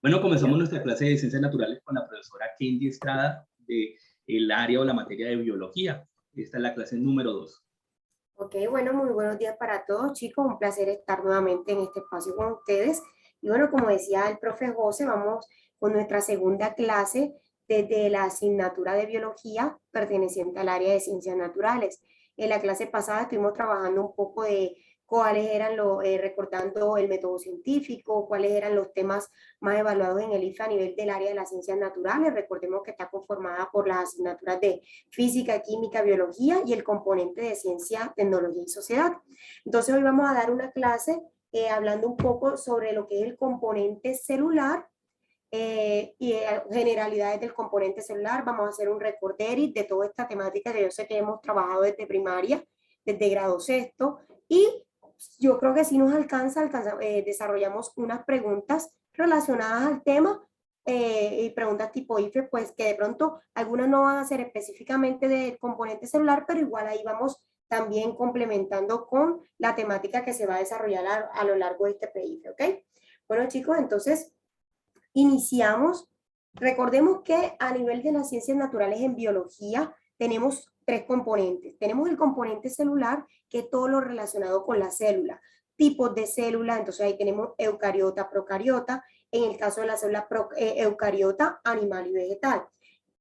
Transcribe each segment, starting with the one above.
Bueno, comenzamos nuestra clase de Ciencias Naturales con la profesora Kenji Estrada del área o la materia de biología. Esta es la clase número 2. Ok, bueno, muy buenos días para todos, chicos. Un placer estar nuevamente en este espacio con ustedes. Y bueno, como decía el profe José, vamos con nuestra segunda clase desde la asignatura de biología perteneciente al área de ciencias naturales. En la clase pasada estuvimos trabajando un poco de cuáles eran recordando el método científico, cuáles eran los temas más evaluados en el IFE a nivel del área de las ciencias naturales. Recordemos que está conformada por las asignaturas de física, química, biología y el componente de ciencia, tecnología y sociedad. Entonces hoy vamos a dar una clase hablando un poco sobre lo que es el componente celular generalidades del componente celular. Vamos a hacer un recorderis de toda esta temática que yo sé que hemos trabajado desde primaria, desde grado sexto, y yo creo que si nos desarrollamos unas preguntas relacionadas al tema y preguntas tipo IFE, pues que de pronto algunas no van a ser específicamente del componente celular, pero igual ahí vamos también complementando con la temática que se va a desarrollar a lo largo de este pre-IFE, ¿ok? Bueno, chicos, entonces iniciamos. Recordemos que a nivel de las ciencias naturales en biología tenemos tres componentes. Tenemos el componente celular, que es todo lo relacionado con la célula, tipos de célula, entonces ahí tenemos eucariota, procariota, en el caso de la célula eucariota, animal y vegetal.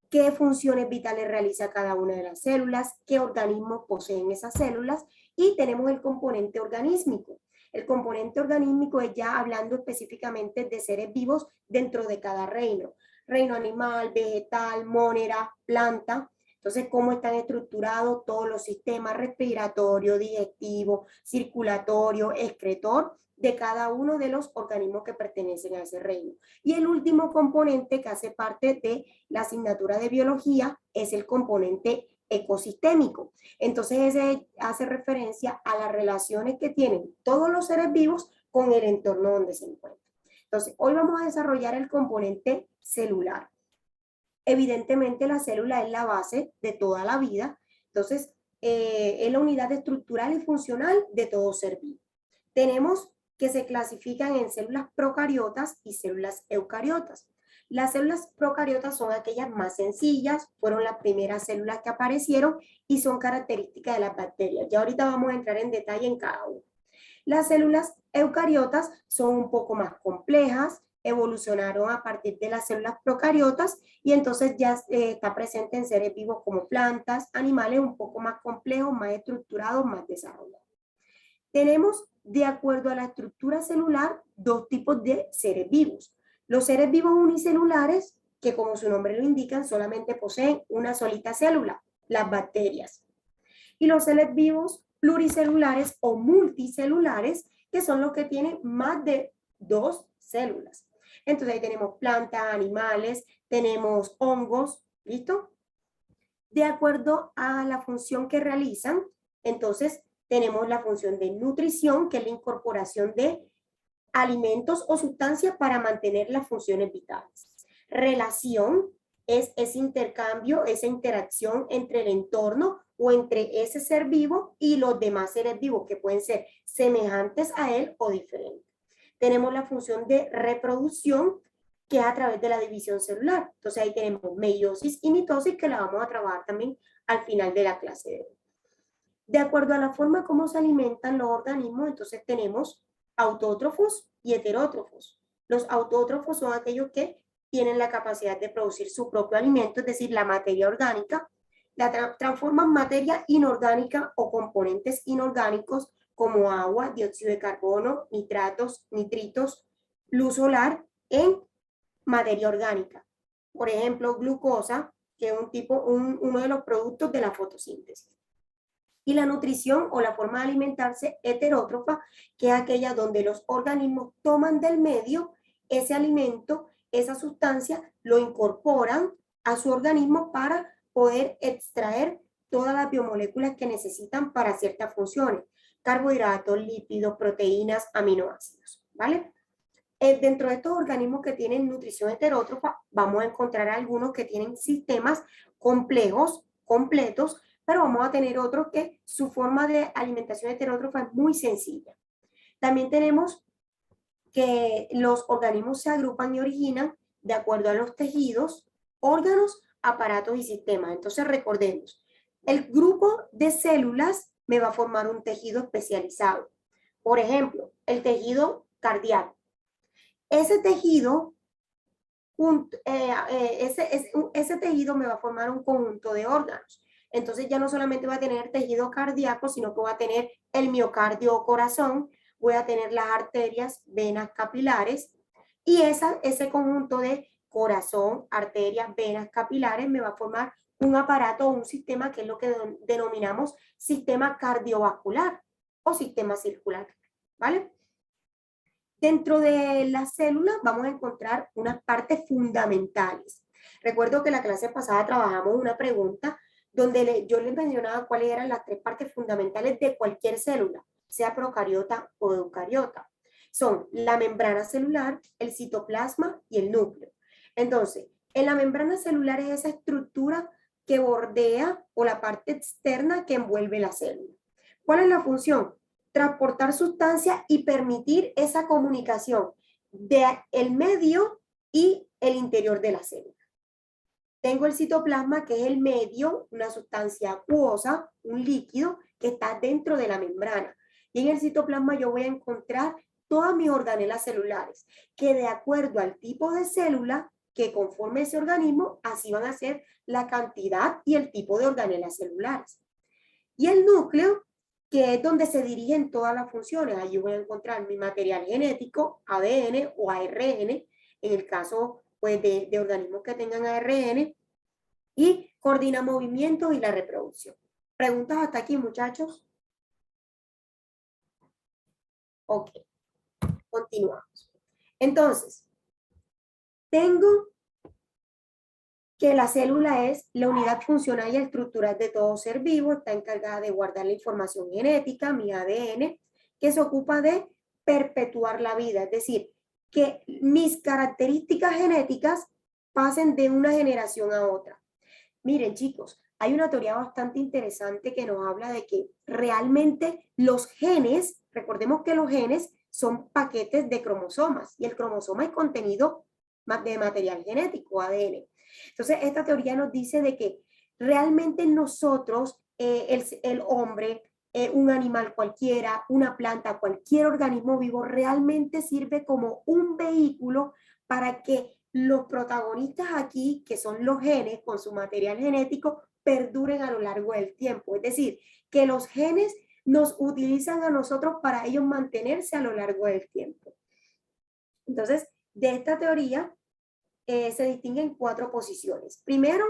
¿Qué funciones vitales realiza cada una de las células? ¿Qué organismos poseen esas células? Y tenemos el componente organísmico. El componente organísmico es ya hablando específicamente de seres vivos dentro de cada reino. Reino animal, vegetal, monera, planta. Entonces, cómo están estructurados todos los sistemas respiratorio, digestivo, circulatorio, excretor de cada uno de los organismos que pertenecen a ese reino. Y el último componente que hace parte de la asignatura de biología es el componente ecosistémico. Entonces ese hace referencia a las relaciones que tienen todos los seres vivos con el entorno donde se encuentran. Entonces hoy vamos a desarrollar el componente celular. Evidentemente la célula es la base de toda la vida, entonces es la unidad estructural y funcional de todo ser vivo. Tenemos que se clasifican en células procariotas y células eucariotas. Las células procariotas son aquellas más sencillas, fueron las primeras células que aparecieron y son características de las bacterias. Ya ahorita vamos a entrar en detalle en cada una. Las células eucariotas son un poco más complejas, evolucionaron a partir de las células procariotas y entonces ya está presente en seres vivos como plantas, animales un poco más complejos, más estructurados, más desarrollados. Tenemos, de acuerdo a la estructura celular, dos tipos de seres vivos. Los seres vivos unicelulares, que como su nombre lo indica, solamente poseen una solita célula, las bacterias. Y los seres vivos pluricelulares o multicelulares, que son los que tienen más de dos células. Entonces ahí tenemos plantas, animales, tenemos hongos, ¿listo? De acuerdo a la función que realizan, entonces tenemos la función de nutrición, que es la incorporación de alimentos o sustancias para mantener las funciones vitales. Relación es ese intercambio, esa interacción entre el entorno o entre ese ser vivo y los demás seres vivos que pueden ser semejantes a él o diferentes. Tenemos la función de reproducción, que es a través de la división celular. Entonces ahí tenemos meiosis y mitosis, que la vamos a trabajar también al final de la clase de hoy. De acuerdo a la forma como se alimentan los organismos, entonces tenemos autótrofos y heterótrofos. Los autótrofos son aquellos que tienen la capacidad de producir su propio alimento, es decir, la materia orgánica, la transforman en materia inorgánica o componentes inorgánicos como agua, dióxido de carbono, nitratos, nitritos, luz solar en materia orgánica. Por ejemplo, glucosa, que es uno de los productos de la fotosíntesis. Y la nutrición o la forma de alimentarse heterótrofa, que es aquella donde los organismos toman del medio ese alimento, esa sustancia, lo incorporan a su organismo para poder extraer todas las biomoléculas que necesitan para ciertas funciones: carbohidratos, lípidos, proteínas, aminoácidos, ¿vale? Dentro de estos organismos que tienen nutrición heterótrofa, vamos a encontrar algunos que tienen sistemas complejos, completos, pero vamos a tener otros que su forma de alimentación heterótrofa es muy sencilla. También tenemos que los organismos se agrupan y originan de acuerdo a los tejidos, órganos, aparatos y sistemas. Entonces recordemos, el grupo de células me va a formar un tejido especializado. Por ejemplo, el tejido cardíaco. Ese tejido, ese tejido me va a formar un conjunto de órganos. Entonces ya no solamente va a tener tejido cardíaco, sino que va a tener el miocardio o corazón, voy a tener las arterias, venas capilares, y ese conjunto de corazón, arterias, venas capilares me va a formar un aparato o un sistema que es lo que denominamos sistema cardiovascular o sistema circular, ¿vale? Dentro de las células vamos a encontrar unas partes fundamentales. Recuerdo que la clase pasada trabajamos una pregunta donde yo les mencionaba cuáles eran las 3 partes fundamentales de cualquier célula, sea procariota o eucariota. Son la membrana celular, el citoplasma y el núcleo. Entonces, en la membrana celular es esa estructura que bordea o la parte externa que envuelve la célula. ¿Cuál es la función? Transportar sustancias y permitir esa comunicación del medio y el interior de la célula. Tengo el citoplasma, que es el medio, una sustancia acuosa, un líquido que está dentro de la membrana. Y en el citoplasma yo voy a encontrar todas mis organelas celulares, que de acuerdo al tipo de célula que conforme ese organismo, así van a ser la cantidad y el tipo de organelas celulares. Y el núcleo, que es donde se dirigen todas las funciones. Allí voy a encontrar mi material genético, ADN o ARN, en el caso pues, de organismos que tengan ARN, y coordina movimientos y la reproducción. ¿Preguntas hasta aquí, muchachos? Ok, continuamos. Entonces, tengo que la célula es la unidad funcional y estructural de todo ser vivo, está encargada de guardar la información genética, mi ADN, que se ocupa de perpetuar la vida, es decir, que mis características genéticas pasen de una generación a otra. Miren, chicos, hay una teoría bastante interesante que nos habla de que realmente los genes, recordemos que los genes son paquetes de cromosomas y el cromosoma es contenido de material genético, ADN. Entonces, esta teoría nos dice de que realmente nosotros, el hombre, un animal cualquiera, una planta, cualquier organismo vivo, realmente sirve como un vehículo para que los protagonistas aquí, que son los genes con su material genético, perduren a lo largo del tiempo. Es decir, que los genes nos utilizan a nosotros para ellos mantenerse a lo largo del tiempo. Entonces, de esta teoría se distinguen 4 posiciones. Primero,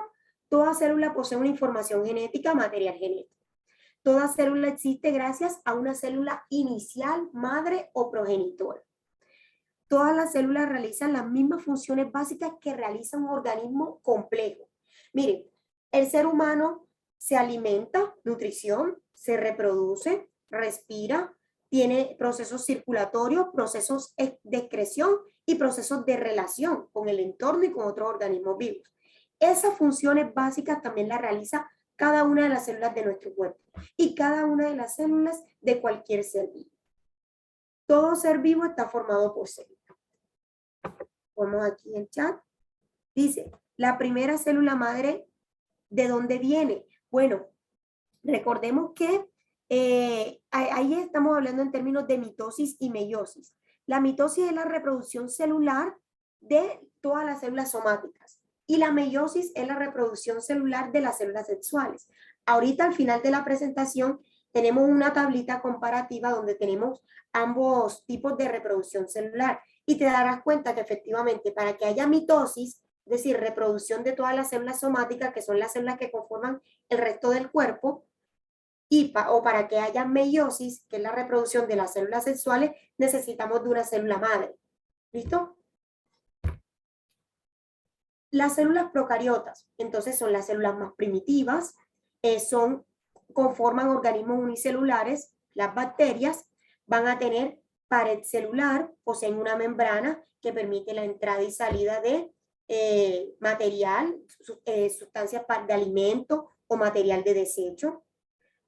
toda célula posee una información genética, material genético. Toda célula existe gracias a una célula inicial, madre o progenitora. Todas las células realizan las mismas funciones básicas que realiza un organismo complejo. Miren, el ser humano se alimenta, nutrición, se reproduce, respira, tiene procesos circulatorios, procesos de excreción y procesos de relación con el entorno y con otros organismos vivos. Esas funciones básicas también las realiza cada una de las células de nuestro cuerpo y cada una de las células de cualquier ser vivo. Todo ser vivo está formado por células. Ponemos aquí el chat. Dice, la primera célula madre, ¿de dónde viene? Bueno, recordemos que ahí estamos hablando en términos de mitosis y meiosis. La mitosis es la reproducción celular de todas las células somáticas y la meiosis es la reproducción celular de las células sexuales. Ahorita al final de la presentación tenemos una tablita comparativa donde tenemos ambos tipos de reproducción celular y te darás cuenta que efectivamente para que haya mitosis, es decir, reproducción de todas las células somáticas, que son las células que conforman el resto del cuerpo, o para que haya meiosis, que es la reproducción de las células sexuales, necesitamos de una célula madre. ¿Listo? Las células procariotas, entonces son las células más primitivas, conforman organismos unicelulares. Las bacterias van a tener pared celular, poseen una membrana que permite la entrada y salida de material, sustancias de alimento o material de desecho.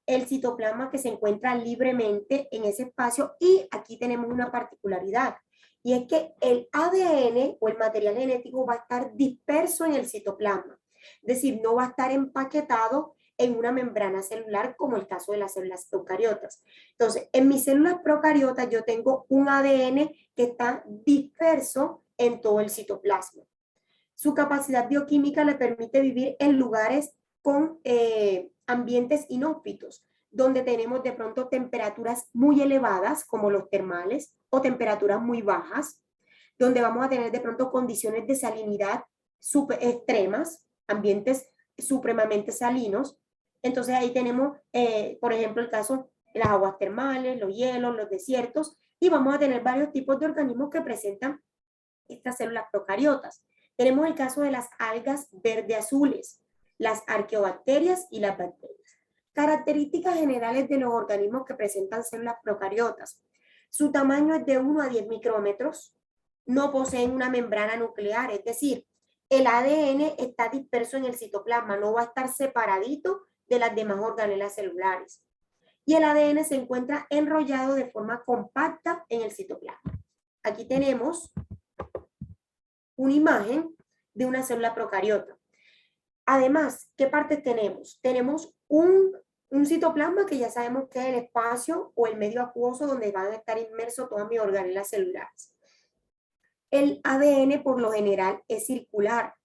El citoplasma que se encuentra libremente en ese espacio y aquí tenemos una particularidad. y es que el ADN o el material genético va a estar disperso en el citoplasma, es decir, no va a estar empaquetado en una membrana celular como el caso de las células eucariotas. Entonces, en mis células procariotas yo tengo un ADN que está disperso en todo el citoplasma. Su capacidad bioquímica le permite vivir en lugares con ambientes inhóspitos, donde tenemos de pronto temperaturas muy elevadas, como los termales, o temperaturas muy bajas, donde vamos a tener de pronto condiciones de salinidad super extremas, ambientes supremamente salinos. Entonces ahí tenemos, por ejemplo, el caso de las aguas termales, los hielos, los desiertos, y vamos a tener varios tipos de organismos que presentan estas células procariotas. Tenemos el caso de las algas verde-azules, las arqueobacterias y las bacterias. Características generales de los organismos que presentan células procariotas. Su tamaño es de 1 a 10 micrómetros. No poseen una membrana nuclear, es decir, el ADN está disperso en el citoplasma, no va a estar separadito de las demás organelas celulares. Y el ADN se encuentra enrollado de forma compacta en el citoplasma. Aquí tenemos una imagen de una célula procariota. Además, ¿qué partes tenemos? Tenemos un citoplasma que ya sabemos que es el espacio o el medio acuoso donde van a estar inmersos todas mis organelas celulares. El ADN por lo general es circular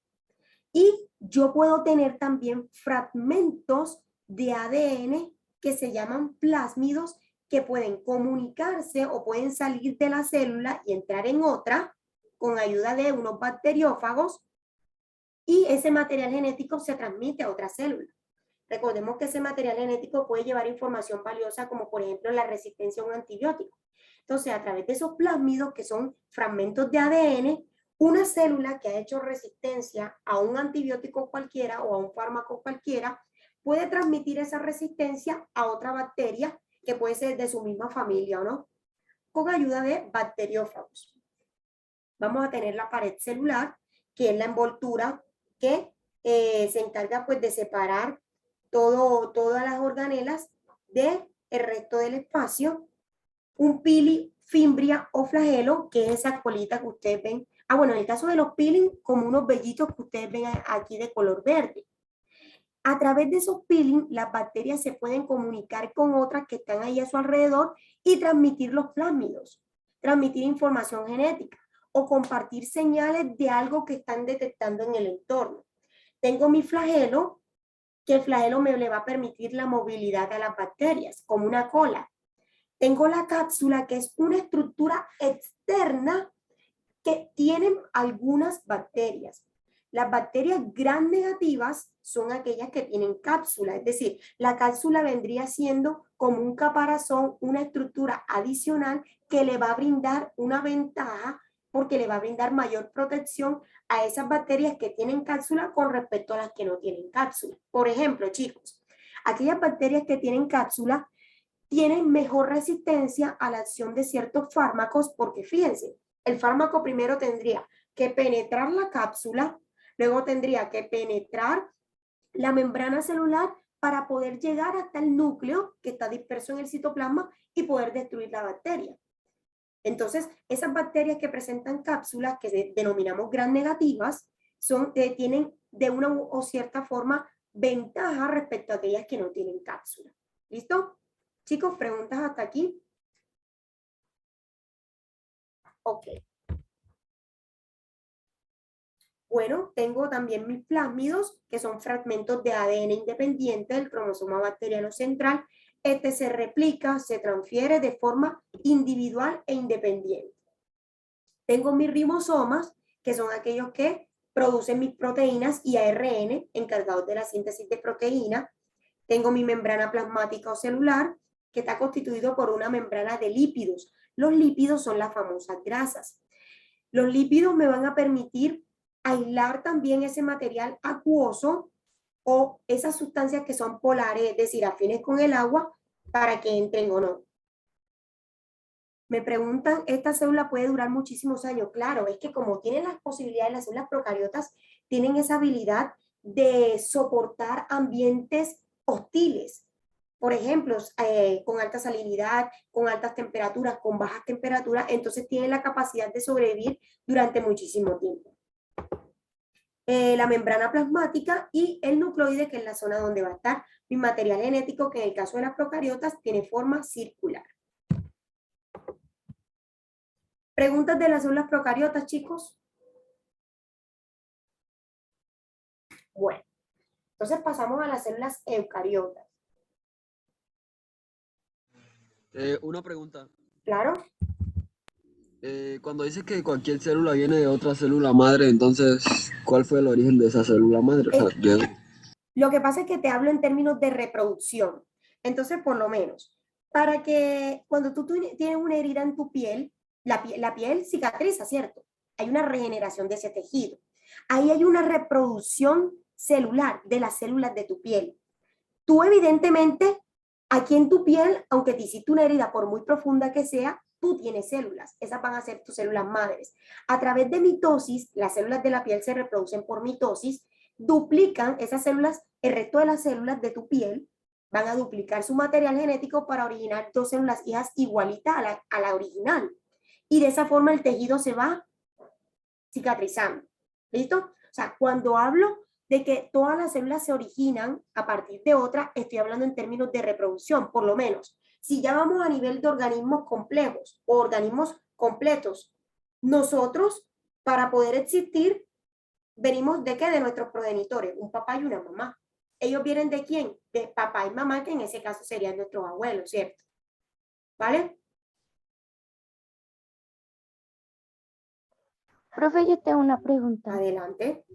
y yo puedo tener también fragmentos de ADN que se llaman plásmidos que pueden comunicarse o pueden salir de la célula y entrar en otra con ayuda de unos bacteriófagos y ese material genético se transmite a otra célula. Recordemos que ese material genético puede llevar información valiosa como por ejemplo la resistencia a un antibiótico. Entonces, a través de esos plásmidos, que son fragmentos de ADN, una célula que ha hecho resistencia a un antibiótico cualquiera o a un fármaco cualquiera, puede transmitir esa resistencia a otra bacteria que puede ser de su misma familia o no, con ayuda de bacteriófagos. Vamos a tener la pared celular, que es la envoltura que se encarga pues de separar todas las organelas del resto del espacio. Un pili, fimbria o flagelo, que es esa colita que ustedes ven. Bueno, en el caso de los peeling, como unos vellitos que ustedes ven aquí de color verde. A través de esos peeling, las bacterias se pueden comunicar con otras que están ahí a su alrededor y transmitir los plásmidos, transmitir información genética o compartir señales de algo que están detectando en el entorno. Tengo mi flagelo, que el flagelo le va a permitir la movilidad a las bacterias, como una cola. Tengo la cápsula, que es una estructura externa que tienen algunas bacterias. Las bacterias gram negativas son aquellas que tienen cápsula, es decir, la cápsula vendría siendo como un caparazón, una estructura adicional que le va a brindar una ventaja porque le va a brindar mayor protección a esas bacterias que tienen cápsula con respecto a las que no tienen cápsula. Por ejemplo, chicos, aquellas bacterias que tienen cápsula tienen mejor resistencia a la acción de ciertos fármacos porque fíjense, el fármaco primero tendría que penetrar la cápsula, luego tendría que penetrar la membrana celular para poder llegar hasta el núcleo que está disperso en el citoplasma y poder destruir la bacteria. Entonces, esas bacterias que presentan cápsulas, que denominamos gram negativas, tienen de una o cierta forma ventaja respecto a aquellas que no tienen cápsula. ¿Listo? Chicos, ¿preguntas hasta aquí? Ok. Bueno, tengo también mis plásmidos, que son fragmentos de ADN independiente del cromosoma bacteriano central. Este se replica, se transfiere de forma individual e independiente. Tengo mis ribosomas, que son aquellos que producen mis proteínas y ARN, encargados de la síntesis de proteína. Tengo mi membrana plasmática o celular, que está constituido por una membrana de lípidos. Los lípidos son las famosas grasas. Los lípidos me van a permitir aislar también ese material acuoso o esas sustancias que son polares, es decir, afines con el agua, para que entren o no. Me preguntan, ¿esta célula puede durar muchísimos años? Claro, es que como tienen las posibilidades, las células procariotas tienen esa habilidad de soportar ambientes hostiles. por ejemplo, con alta salinidad, con altas temperaturas, con bajas temperaturas, entonces tienen la capacidad de sobrevivir durante muchísimo tiempo. La membrana plasmática y el nucleoide, que es la zona donde va a estar mi material genético, que en el caso de las procariotas tiene forma circular. ¿Preguntas de las células procariotas, chicos? Bueno, entonces pasamos a las células eucariotas. Una pregunta. ¿Claro? Cuando dice que cualquier célula viene de otra célula madre, entonces, ¿cuál fue el origen de esa célula madre? O sea, Lo que pasa es que te hablo en términos de reproducción. Entonces, por lo menos, para que cuando tú tienes una herida en tu piel, la piel cicatriza, ¿cierto? Hay una regeneración de ese tejido. Ahí hay una reproducción celular de las células de tu piel. Tú evidentemente, aquí en tu piel, aunque te hiciste una herida por muy profunda que sea, tú tienes células. Esas van a ser tus células madres. A través de mitosis, las células de la piel se reproducen por mitosis, duplican esas células, el resto de las células de tu piel van a duplicar su material genético para originar dos células hijas igualitas a la original. Y de esa forma el tejido se va cicatrizando. ¿Listo? O sea, cuando hablo de que todas las células se originan a partir de otras, estoy hablando en términos de reproducción, por lo menos. Si ya vamos a nivel de organismos complejos o organismos completos, nosotros, para poder existir, venimos de qué? De nuestros progenitores, un papá y una mamá. ¿Ellos vienen de quién? De papá y mamá, que en ese caso serían nuestros abuelos, ¿cierto? ¿Vale? Profe, yo tengo una pregunta. Adelante.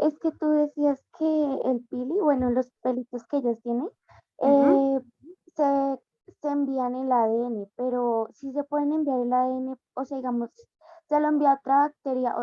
Es que tú decías que el pili, bueno, los pelitos que ellos tienen, se, se envían el ADN, pero si se pueden enviar el ADN, o sea, digamos, se lo envía a otra bacteria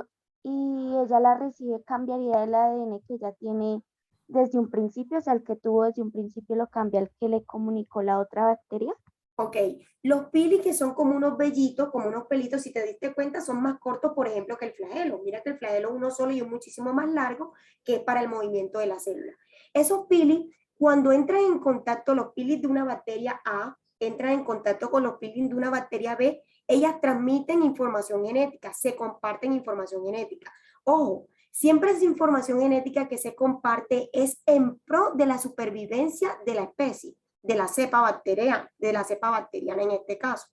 y ella la recibe, cambiaría el ADN que ella tiene desde un principio, o sea, el que tuvo desde un principio lo cambia el que le comunicó la otra bacteria. Ok, los pili que son como unos vellitos, como unos pelitos, si te diste cuenta, son más cortos, por ejemplo, que el flagelo. Mira que el flagelo es uno solo y es muchísimo más largo, que es para el movimiento de la célula. Esos pili, cuando entran en contacto los pili de una bacteria A, entran en contacto con los pili de una bacteria B, ellas transmiten información genética, se comparten información genética. Ojo, siempre esa información genética que se comparte es en pro de la supervivencia de la especie, de la cepa bacteriana en este caso.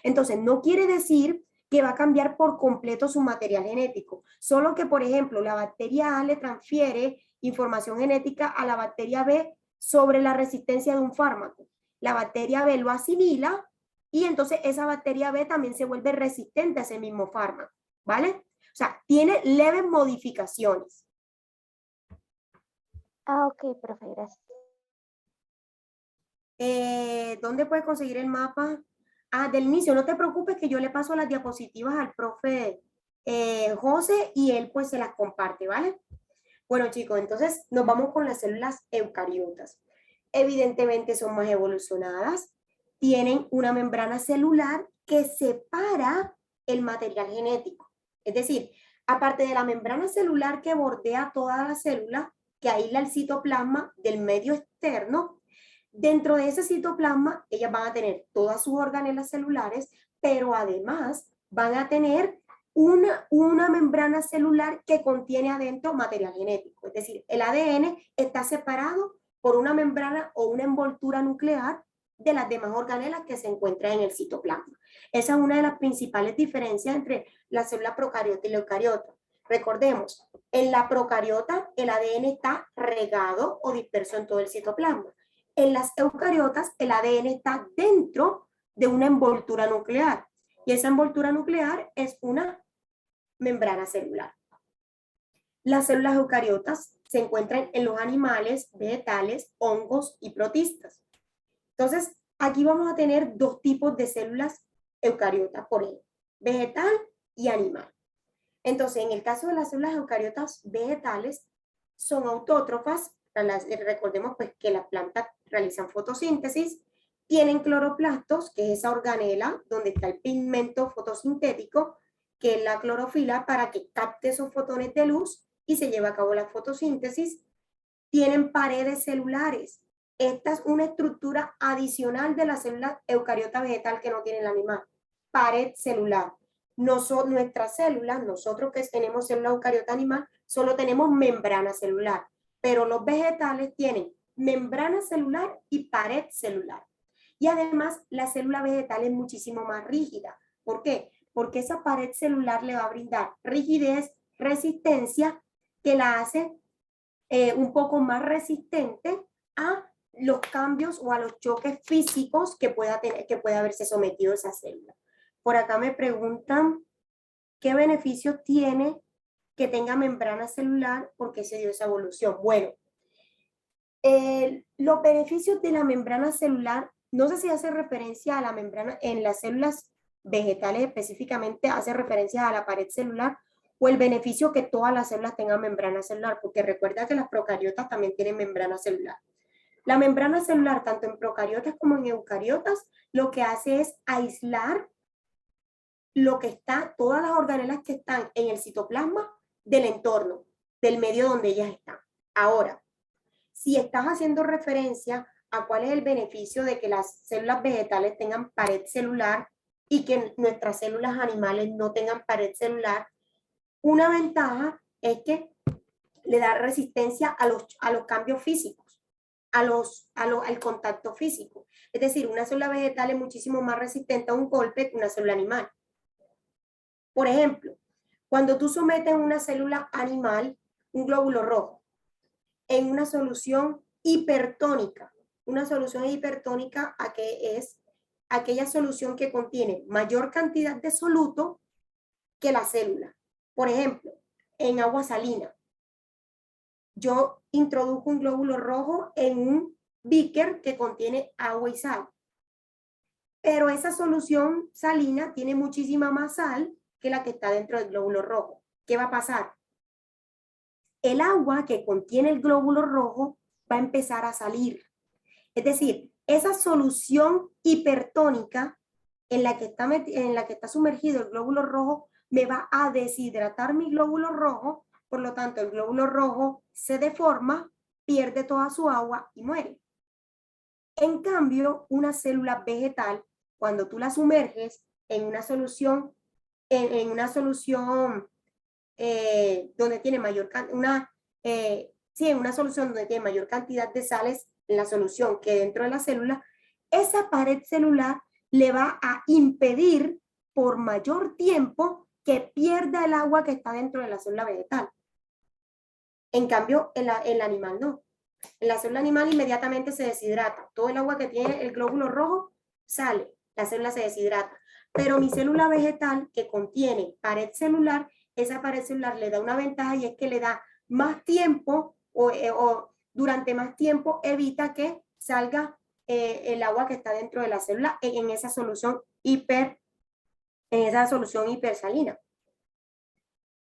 Entonces, no quiere decir que va a cambiar por completo su material genético, solo que, por ejemplo, la bacteria A le transfiere información genética a la bacteria B sobre la resistencia de un fármaco. La bacteria B lo asimila y entonces esa bacteria B también se vuelve resistente a ese mismo fármaco, ¿vale? O sea, tiene leves modificaciones. Ah, ok, profe, gracias. ¿Dónde puedes conseguir el mapa? Ah, del inicio, no te preocupes que yo le paso las diapositivas al profe José y él pues se las comparte, ¿vale? Bueno chicos, entonces nos vamos con las células eucariotas. Evidentemente son más evolucionadas, tienen una membrana celular que separa el material genético. Es decir, aparte de la membrana celular que bordea toda la célula, que aísla el citoplasma del medio externo, dentro de ese citoplasma, ellas van a tener todas sus organelas celulares, pero además van a tener una membrana celular que contiene adentro material genético. Es decir, el ADN está separado por una membrana o una envoltura nuclear de las demás organelas que se encuentran en el citoplasma. Esa es una de las principales diferencias entre la célula procariota y la eucariota. Recordemos, en la procariota el ADN está regado o disperso en todo el citoplasma. En las eucariotas, el ADN está dentro de una envoltura nuclear. Y esa envoltura nuclear es una membrana celular. Las células eucariotas se encuentran en los animales, vegetales, hongos y protistas. Entonces, aquí vamos a tener dos tipos de células eucariotas, por ejemplo, vegetal y animal. Entonces, en el caso de las células eucariotas vegetales, son autótrofas. Recordemos pues que las plantas realizan fotosíntesis, tienen cloroplastos, que es esa organela donde está el pigmento fotosintético, que es la clorofila, para que capte esos fotones de luz y se lleve a cabo la fotosíntesis. Tienen paredes celulares, Esta es una estructura adicional de la célula eucariota vegetal que no tiene el animal. Pared celular. Nuestras células, nosotros que tenemos célula eucariota animal, solo tenemos membrana celular, pero los vegetales tienen membrana celular y pared celular. Y además, la célula vegetal es muchísimo más rígida. ¿Por qué? Porque esa pared celular le va a brindar rigidez, resistencia, que la hace un poco más resistente a los cambios o a los choques físicos que pueda haberse sometido esa célula. Por acá me preguntan qué beneficios tiene que tenga membrana celular, por qué se dio esa evolución. Bueno, los beneficios de la membrana celular, no sé si hace referencia a la membrana en las células vegetales específicamente, hace referencia a la pared celular, o el beneficio que todas las células tengan membrana celular, porque recuerda que las procariotas también tienen membrana celular. La membrana celular, tanto en procariotas como en eucariotas, lo que hace es aislar lo que está, todas las organelas que están en el citoplasma del entorno, del medio donde ellas están. Ahora, si estás haciendo referencia a cuál es el beneficio de que las células vegetales tengan pared celular y que nuestras células animales no tengan pared celular, una ventaja es que le da resistencia a los cambios físicos, al contacto físico. Es decir, una célula vegetal es muchísimo más resistente a un golpe que una célula animal. Por ejemplo, cuando tú sometes una célula animal, un glóbulo rojo, en una solución hipertónica, ¿a qué es? Aquella solución que contiene mayor cantidad de soluto que la célula. Por ejemplo, en agua salina, yo introduzco un glóbulo rojo en un beaker que contiene agua y sal, pero esa solución salina tiene muchísima más sal que la que está dentro del glóbulo rojo. ¿Qué va a pasar? El agua que contiene el glóbulo rojo va a empezar a salir. Es decir, esa solución hipertónica en la que está sumergido el glóbulo rojo me va a deshidratar mi glóbulo rojo, por lo tanto el glóbulo rojo se deforma, pierde toda su agua y muere. En cambio, una célula vegetal, cuando tú la sumerges en una solución, donde tiene en una solución donde tiene mayor cantidad de sales en la solución que dentro de la célula, esa pared celular le va a impedir por mayor tiempo que pierda el agua que está dentro de la célula vegetal. En cambio, el animal no. En la célula animal inmediatamente se deshidrata. Todo el agua que tiene el glóbulo rojo sale, la célula se deshidrata. Pero mi célula vegetal que contiene pared celular, esa pared celular le da una ventaja y es que le da más tiempo o durante más tiempo evita que salga el agua que está dentro de la célula en esa solución hipersalina.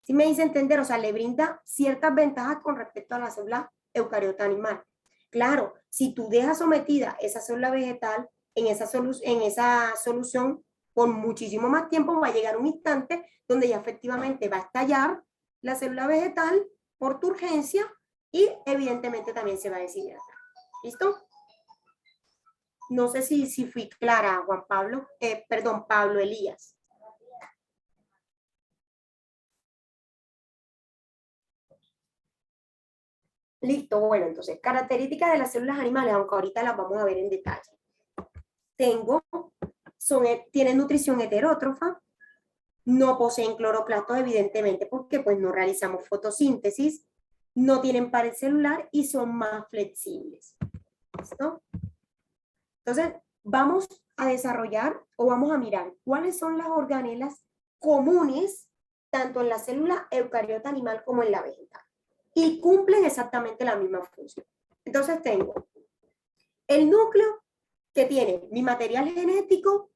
¿Sí me hice entender? O sea, le brinda ciertas ventajas con respecto a la célula eucariota animal. Claro, si tú dejas sometida esa célula vegetal en esa solución por muchísimo más tiempo, va a llegar un instante donde ya efectivamente va a estallar la célula vegetal por tu urgencia y evidentemente también se va a deshidratar. ¿Listo? No sé si fui clara, Juan Pablo, Pablo Elías. Listo, bueno, entonces, características de las células animales, aunque ahorita las vamos a ver en detalle. Tienen nutrición heterótrofa, no poseen cloroplastos, evidentemente, porque pues no realizamos fotosíntesis, no tienen pared celular y son más flexibles. ¿Listo? Entonces, vamos a desarrollar o vamos a mirar cuáles son las organelas comunes tanto en la célula eucariota animal como en la vegetal. Y cumplen exactamente la misma función. Entonces tengo el núcleo que tiene mi material genético,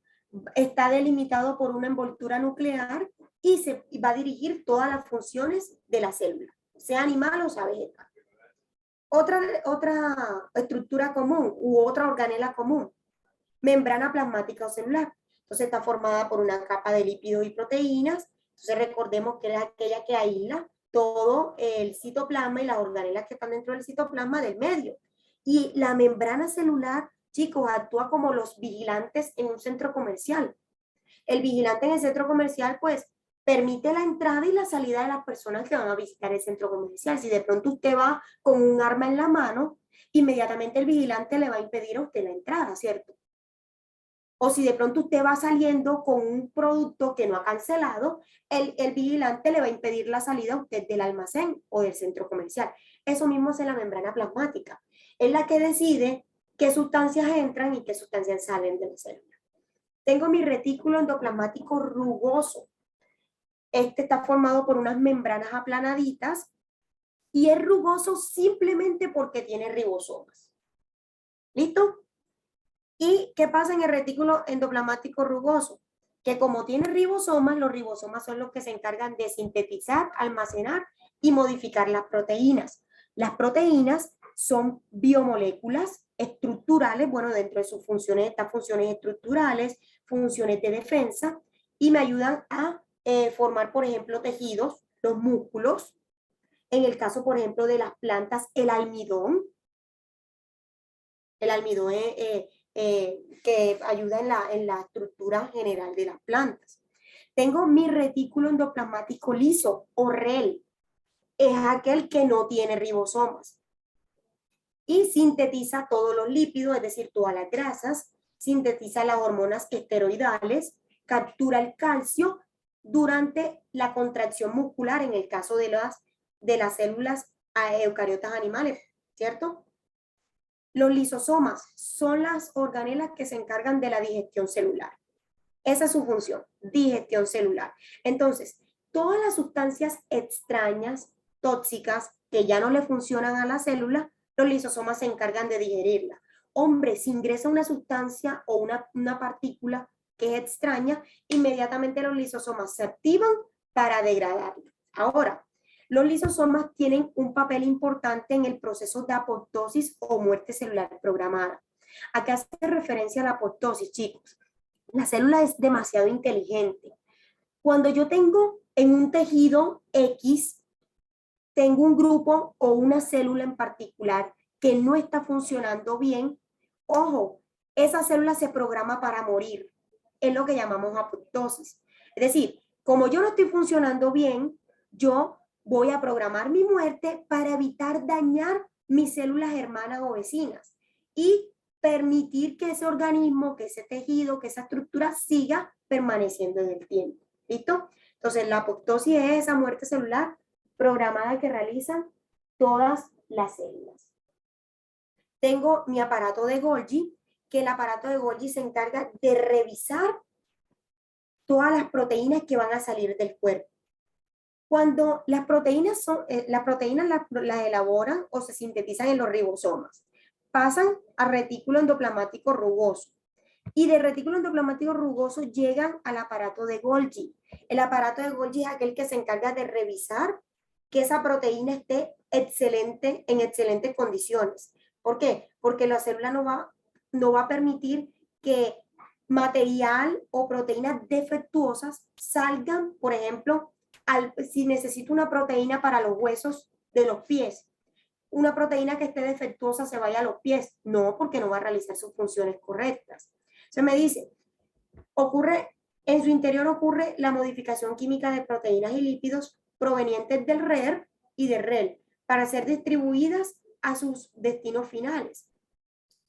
está delimitado por una envoltura nuclear y va a dirigir todas las funciones de la célula, sea animal o sea vegetal. Otra estructura común u otra organela común, membrana plasmática o celular. Entonces está formada por una capa de lípidos y proteínas. Entonces recordemos que es aquella que aísla todo el citoplasma y las organelas que están dentro del citoplasma del medio. Y la membrana celular, chicos, actúa como los vigilantes en un centro comercial. El vigilante en el centro comercial, pues, permite la entrada y la salida de las personas que van a visitar el centro comercial. Si de pronto usted va con un arma en la mano, inmediatamente el vigilante le va a impedir a usted la entrada, ¿cierto? O si de pronto usted va saliendo con un producto que no ha cancelado, el vigilante le va a impedir la salida a usted del almacén o del centro comercial. Eso mismo es en la membrana plasmática. Es la que decide qué sustancias entran y qué sustancias salen de la célula. Tengo mi retículo endoplasmático rugoso. Este está formado por unas membranas aplanaditas y es rugoso simplemente porque tiene ribosomas. ¿Listo? ¿Y qué pasa en el retículo endoplasmático rugoso? Que como tiene ribosomas, los ribosomas son los que se encargan de sintetizar, almacenar y modificar las proteínas. Las proteínas son biomoléculas estructurales, bueno, dentro de sus funciones, estas funciones estructurales, funciones de defensa, y me ayudan a formar, por ejemplo, tejidos, los músculos. En el caso, por ejemplo, de las plantas, el almidón que ayuda en la estructura general de las plantas. Tengo mi retículo endoplasmático liso o REL. Es aquel que no tiene ribosomas. Y sintetiza todos los lípidos, es decir, todas las grasas, sintetiza las hormonas esteroidales, captura el calcio durante la contracción muscular en el caso de las células eucariotas animales, ¿cierto? Los lisosomas son las organelas que se encargan de la digestión celular. Esa es su función, digestión celular. Entonces, todas las sustancias extrañas, tóxicas, que ya no le funcionan a la célula, los lisosomas se encargan de digerirla. Hombre, si ingresa una sustancia o una partícula que es extraña, inmediatamente los lisosomas se activan para degradarla. Ahora, los lisosomas tienen un papel importante en el proceso de apoptosis o muerte celular programada. ¿A qué hace referencia la apoptosis, chicos? La célula es demasiado inteligente. Cuando yo tengo en un tejido X, tengo un grupo o una célula en particular que no está funcionando bien, ojo, esa célula se programa para morir. Es lo que llamamos apoptosis. Es decir, como yo no estoy funcionando bien, yo voy a programar mi muerte para evitar dañar mis células hermanas o vecinas y permitir que ese organismo, que ese tejido, que esa estructura siga permaneciendo en el tiempo. ¿Listo? Entonces, la apoptosis es esa muerte celular programada que realizan todas las células. Tengo mi aparato de Golgi, que el aparato de Golgi se encarga de revisar todas las proteínas que van a salir del cuerpo. Cuando las proteínas las elaboran o se sintetizan en los ribosomas, pasan a retículo endoplasmático rugoso y de retículo endoplasmático rugoso llegan al aparato de Golgi. El aparato de Golgi es aquel que se encarga de revisar que esa proteína esté en excelentes condiciones. ¿Por qué? Porque la célula no va a permitir que material o proteínas defectuosas salgan, por ejemplo, si necesito una proteína para los huesos de los pies, una proteína que esté defectuosa se vaya a los pies. No, porque no va a realizar sus funciones correctas. Se me dice, en su interior ocurre la modificación química de proteínas y lípidos provenientes del RER y del REL para ser distribuidas a sus destinos finales.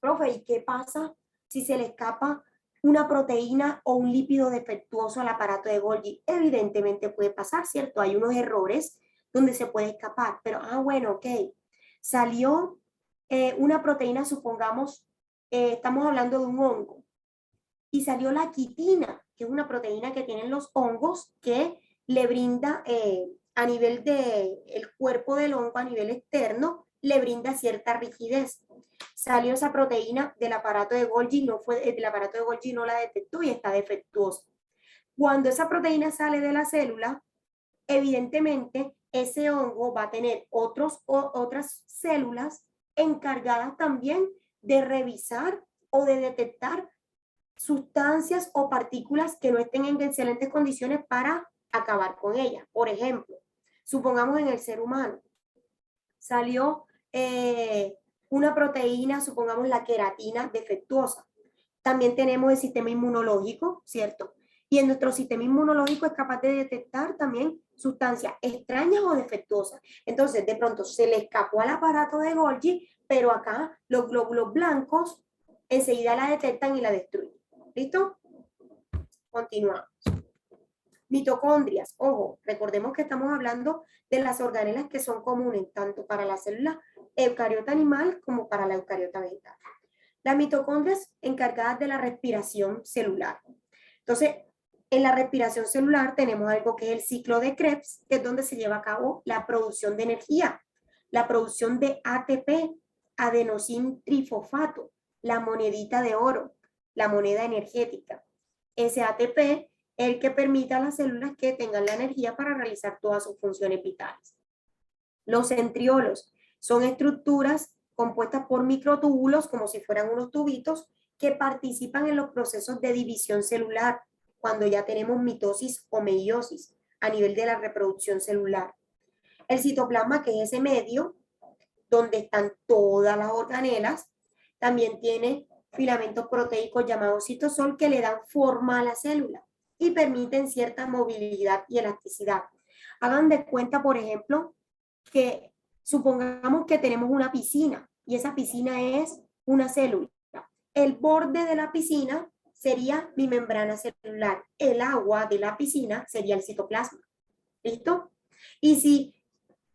Profe, ¿y qué pasa si se le escapa una proteína o un lípido defectuoso al aparato de Golgi? Evidentemente puede pasar, ¿cierto? Hay unos errores donde se puede escapar, pero, bueno, ok. Salió una proteína, supongamos, estamos hablando de un hongo, y salió la quitina, que es una proteína que tienen los hongos que le brinda a nivel del cuerpo del hongo, a nivel externo, le brinda cierta rigidez. Salió esa proteína del aparato de Golgi, el aparato de Golgi no la detectó y está defectuosa. Cuando esa proteína sale de la célula, evidentemente ese hongo va a tener otras células encargadas también de revisar o de detectar sustancias o partículas que no estén en excelentes condiciones para acabar con ellas. Por ejemplo, supongamos en el ser humano, salió una proteína, supongamos la queratina defectuosa. También tenemos el sistema inmunológico, ¿cierto? Y en nuestro sistema inmunológico es capaz de detectar también sustancias extrañas o defectuosas. Entonces, de pronto se le escapó al aparato de Golgi, pero acá los glóbulos blancos enseguida la detectan y la destruyen. ¿Listo? Continuamos. Mitocondrias. Ojo, recordemos que estamos hablando de las organelas que son comunes tanto para la célula eucariota animal como para la eucariota vegetal. Las mitocondrias encargadas de la respiración celular. Entonces, en la respiración celular tenemos algo que es el ciclo de Krebs, que es donde se lleva a cabo la producción de energía, la producción de ATP, adenosín trifosfato, la monedita de oro, la moneda energética. Ese ATP es el que permite a las células que tengan la energía para realizar todas sus funciones vitales. Los centriolos son estructuras compuestas por microtúbulos, como si fueran unos tubitos, que participan en los procesos de división celular, cuando ya tenemos mitosis o meiosis a nivel de la reproducción celular. El citoplasma, que es ese medio donde están todas las organelas, también tiene filamentos proteicos llamados citosol que le dan forma a la célula y permiten cierta movilidad y elasticidad. Hagan de cuenta, por ejemplo, que supongamos que tenemos una piscina y esa piscina es una célula. El borde de la piscina sería mi membrana celular. El agua de la piscina sería el citoplasma. ¿Listo? Y si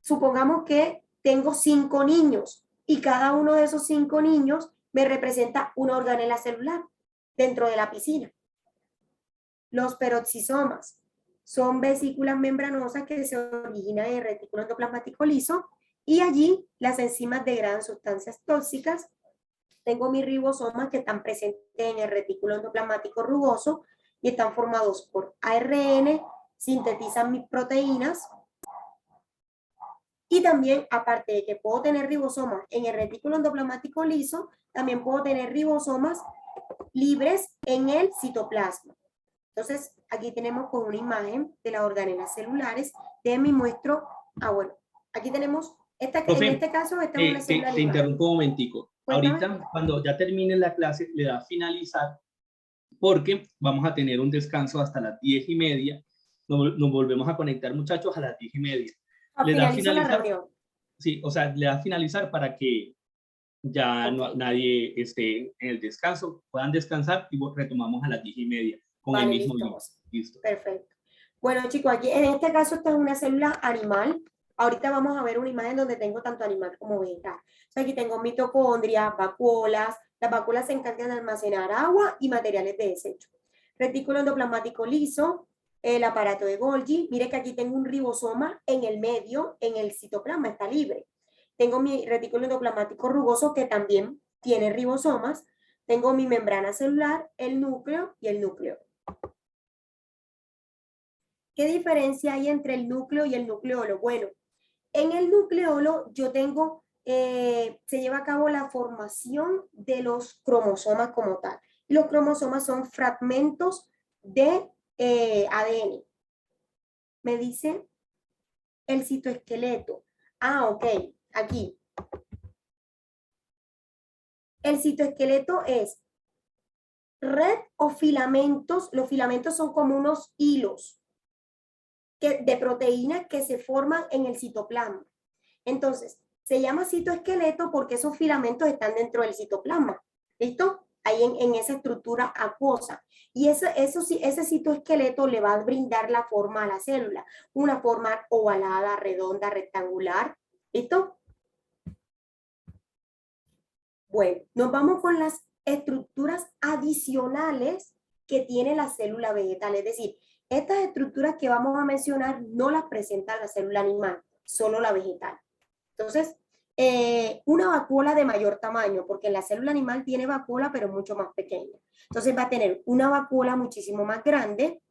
supongamos que tengo 5 niños y cada uno de esos 5 niños me representa una organela celular dentro de la piscina. Los peroxisomas son vesículas membranosas que se originan en el retículo endoplasmático liso y allí las enzimas degradan sustancias tóxicas. Tengo mis ribosomas que están presentes en el retículo endoplasmático rugoso y están formados por ARN, sintetizan mis proteínas. Y también, aparte de que puedo tener ribosomas en el retículo endoplasmático liso, también puedo tener ribosomas libres en el citoplasma. Entonces, aquí tenemos con una imagen de las organelas celulares. De mi muestro, bueno, aquí tenemos, Profe, en este caso, esta es una célula te interrumpo un momentico. Cuéntame. Ahorita, cuando ya termine la clase, le da a finalizar, porque vamos a tener un descanso hasta las 10:30. Nos volvemos a conectar, muchachos, a las 10:30. Le da a Finalizo la finalizar. reunión. Sí, o sea, le da a finalizar para que ya Ok. nadie esté en el descanso, puedan descansar y retomamos a las 10:30 con el Vale, mismo listo, link. José. Listo. Perfecto. Bueno, chicos, aquí en este caso esta es una célula animal. Ahorita vamos a ver una imagen donde tengo tanto animal como vegetal. O sea, aquí tengo mitocondrias, vacuolas. Las vacuolas se encargan de almacenar agua y materiales de desecho. Retículo endoplasmático liso, el aparato de Golgi. Mire que aquí tengo un ribosoma en el medio, en el citoplasma, está libre. Tengo mi retículo endoplasmático rugoso que también tiene ribosomas. Tengo mi membrana celular, el núcleo y el núcleo. ¿Qué diferencia hay entre el núcleo y el nucleolo? Bueno, en el nucleolo yo tengo, se lleva a cabo la formación de los cromosomas como tal. Y los cromosomas son fragmentos de ADN. Me dice el citoesqueleto. Ok, aquí. El citoesqueleto es red o filamentos. Los filamentos son como unos hilos de proteínas que se forman en el citoplasma. Entonces, se llama citoesqueleto porque esos filamentos están dentro del citoplasma. ¿Listo? Ahí en esa estructura acuosa. Y ese citoesqueleto le va a brindar la forma a la célula. Una forma ovalada, redonda, rectangular. ¿Listo? Bueno, nos vamos con las estructuras adicionales que tiene la célula vegetal. Es decir, estas estructuras que vamos a mencionar no las presenta la célula animal, solo la vegetal. Entonces, una vacuola de mayor tamaño, porque la célula animal tiene vacuola, pero mucho más pequeña. Entonces va a tener una vacuola muchísimo más grande,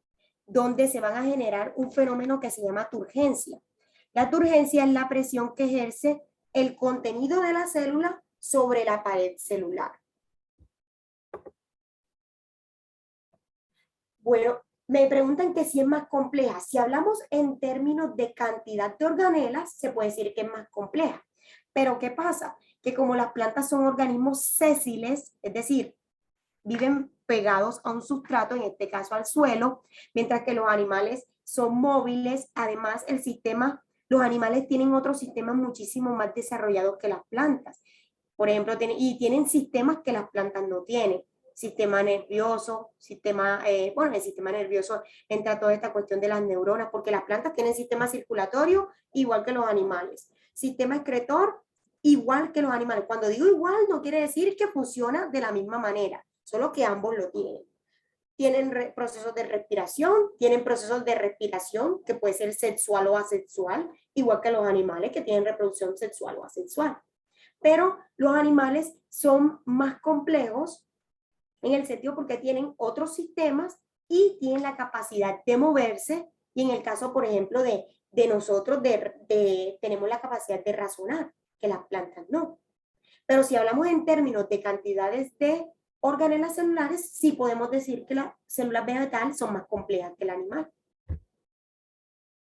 donde se van a generar un fenómeno que se llama turgencia. La turgencia es la presión que ejerce el contenido de la célula sobre la pared celular. Bueno, me preguntan que si es más compleja. Si hablamos en términos de cantidad de organelas, se puede decir que es más compleja. Pero ¿qué pasa? que como las plantas son organismos sésiles, es decir, viven pegados a un sustrato, en este caso al suelo, mientras que los animales son móviles. Además, los animales tienen otros sistemas muchísimo más desarrollados que las plantas. Por ejemplo, tienen sistemas que las plantas no tienen. Sistema nervioso, el sistema nervioso entra toda esta cuestión de las neuronas, porque las plantas tienen sistema circulatorio igual que los animales. Sistema excretor igual que los animales. Cuando digo igual, no quiere decir que funciona de la misma manera, solo que ambos lo tienen. Tienen procesos de respiración, que puede ser sexual o asexual, igual que los animales que tienen reproducción sexual o asexual. Pero los animales son más complejos en el sentido porque tienen otros sistemas y tienen la capacidad de moverse, y en el caso, por ejemplo, de nosotros, tenemos la capacidad de razonar, que las plantas no. Pero si hablamos en términos de cantidades de organelas celulares, sí podemos decir que las células vegetales son más complejas que el animal.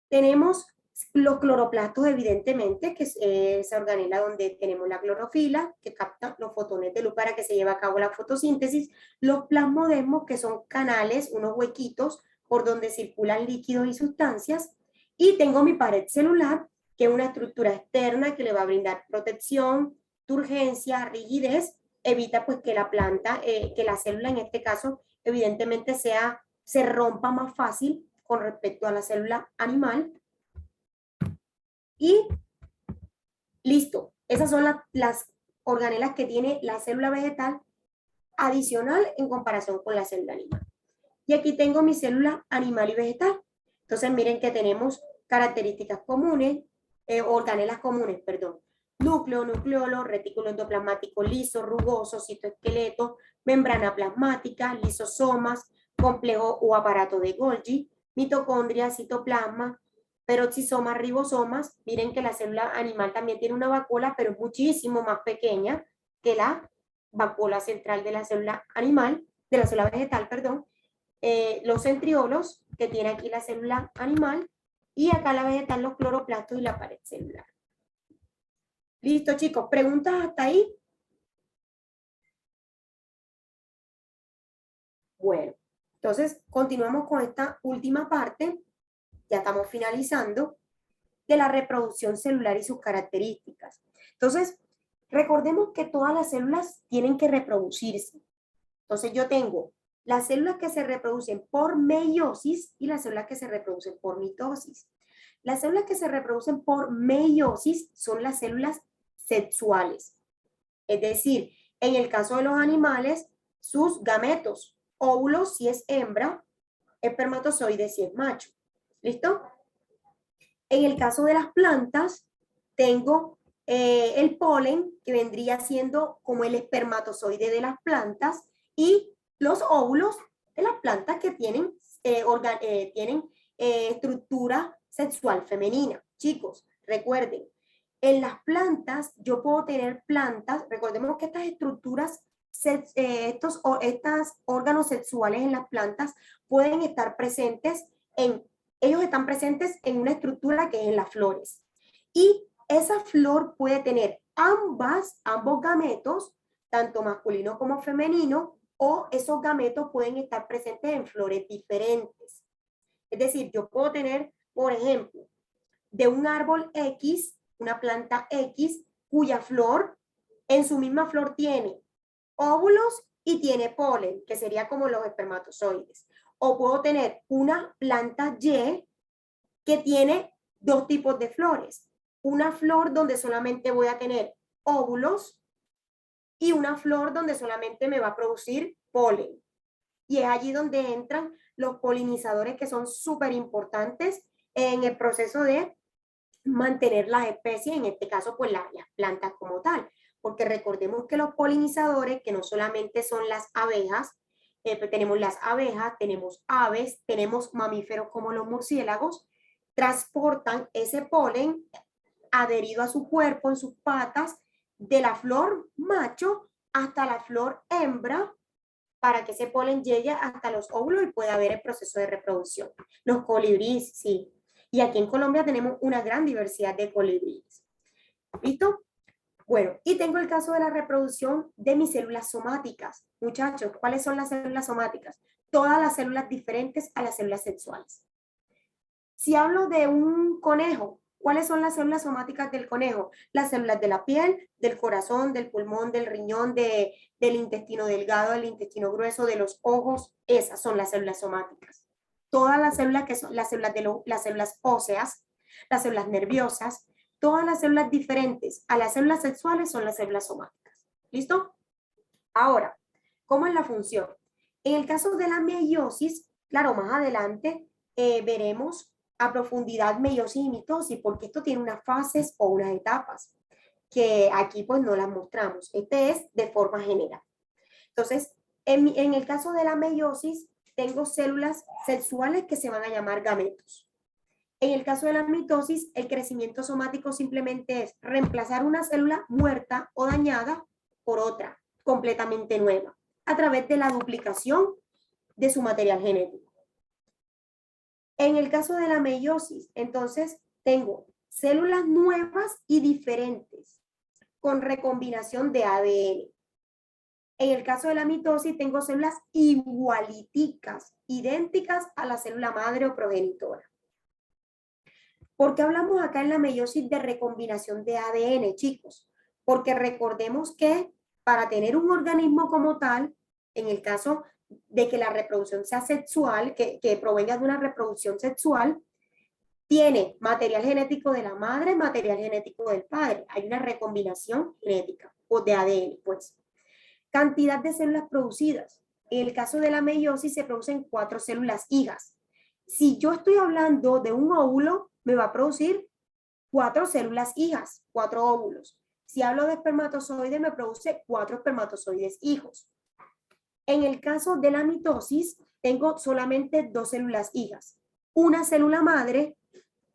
Tenemos los cloroplastos, evidentemente, que es esa organela donde tenemos la clorofila, que capta los fotones de luz para que se lleve a cabo la fotosíntesis. Los plasmodesmos, que son canales, unos huequitos por donde circulan líquidos y sustancias. Y tengo mi pared celular, que es una estructura externa que le va a brindar protección, turgencia, rigidez, evita pues que la planta, que la célula en este caso, evidentemente se rompa más fácil con respecto a la célula animal. Y listo, esas son las organelas que tiene la célula vegetal adicional en comparación con la célula animal. Y aquí tengo mi célula animal y vegetal. Entonces miren que tenemos características comunes, organelas comunes, perdón. Núcleo, nucleolo, retículo endoplasmático liso, rugoso, citoesqueleto, membrana plasmática, lisosomas, complejo o aparato de Golgi, mitocondria, citoplasma, peroxisomas, ribosomas. Miren que la célula animal también tiene una vacuola, pero es muchísimo más pequeña que la vacuola central de la célula animal, de la célula vegetal, perdón. Los centriolos, que tiene aquí la célula animal, y acá la vegetal, los cloroplastos y la pared celular. Listo, chicos, ¿preguntas hasta ahí? Bueno, entonces continuamos con esta última parte, ya estamos finalizando, de la reproducción celular y sus características. Entonces, recordemos que todas las células tienen que reproducirse. Entonces yo tengo las células que se reproducen por meiosis y las células que se reproducen por mitosis. Las células que se reproducen por meiosis son las células sexuales. Es decir, en el caso de los animales, sus gametos, óvulos si es hembra, espermatozoides si es macho. ¿Listo? En el caso de las plantas, tengo el polen, que vendría siendo como el espermatozoide de las plantas, y los óvulos de las plantas que tienen, estructura sexual femenina. Chicos, recuerden, en las plantas yo puedo tener plantas, recordemos que estas estructuras, estos órganos sexuales en las plantas pueden estar presentes ellos están presentes en una estructura que es en las flores. Y esa flor puede tener ambos gametos, tanto masculino como femenino, o esos gametos pueden estar presentes en flores diferentes. Es decir, yo puedo tener, por ejemplo, de un árbol X, una planta X, cuya flor, en su misma flor tiene óvulos y tiene polen, que sería como los espermatozoides. O puedo tener una planta Y que tiene dos tipos de flores. Una flor donde solamente voy a tener óvulos y una flor donde solamente me va a producir polen. Y es allí donde entran los polinizadores, que son súper importantes en el proceso de mantener las especies, en este caso pues las plantas como tal. Porque recordemos que los polinizadores, que no solamente son las abejas, tenemos las abejas, tenemos aves, tenemos mamíferos como los murciélagos, transportan ese polen adherido a su cuerpo, en sus patas, de la flor macho hasta la flor hembra, para que ese polen llegue hasta los óvulos y pueda haber el proceso de reproducción. Los colibríes, sí. Y aquí en Colombia tenemos una gran diversidad de colibríes. ¿Listo? Bueno, y tengo el caso de la reproducción de mis células somáticas. Muchachos, ¿cuáles son las células somáticas? Todas las células diferentes a las células sexuales. Si hablo de un conejo, ¿cuáles son las células somáticas del conejo? Las células de la piel, del corazón, del pulmón, del riñón, del intestino delgado, del intestino grueso, de los ojos. Esas son las células somáticas. Todas las células que son las células óseas, las células nerviosas, todas las células diferentes a las células sexuales son las células somáticas. ¿Listo? Ahora, ¿cómo es la función? En el caso de la meiosis, claro, más adelante veremos a profundidad meiosis y mitosis, porque esto tiene unas fases o unas etapas que aquí pues no las mostramos. Este es de forma general. Entonces, en el caso de la meiosis, tengo células sexuales que se van a llamar gametos. En el caso de la mitosis, el crecimiento somático simplemente es reemplazar una célula muerta o dañada por otra, completamente nueva, a través de la duplicación de su material genético. En el caso de la meiosis, entonces, tengo células nuevas y diferentes con recombinación de ADN. En el caso de la mitosis, tengo células igualiticas, idénticas a la célula madre o progenitora. ¿Por qué hablamos acá en la meiosis de recombinación de ADN, chicos? Porque recordemos que para tener un organismo como tal, en el caso de que la reproducción sea sexual, que provenga de una reproducción sexual, tiene material genético de la madre, material genético del padre. Hay una recombinación genética o de ADN, pues. Cantidad de células producidas. En el caso de la meiosis se producen 4 células hijas. Si yo estoy hablando de un óvulo, me va a producir 4 células hijas, 4 óvulos. Si hablo de espermatozoide, me produce 4 espermatozoides hijos. En el caso de la mitosis, tengo solamente 2 células hijas. Una célula madre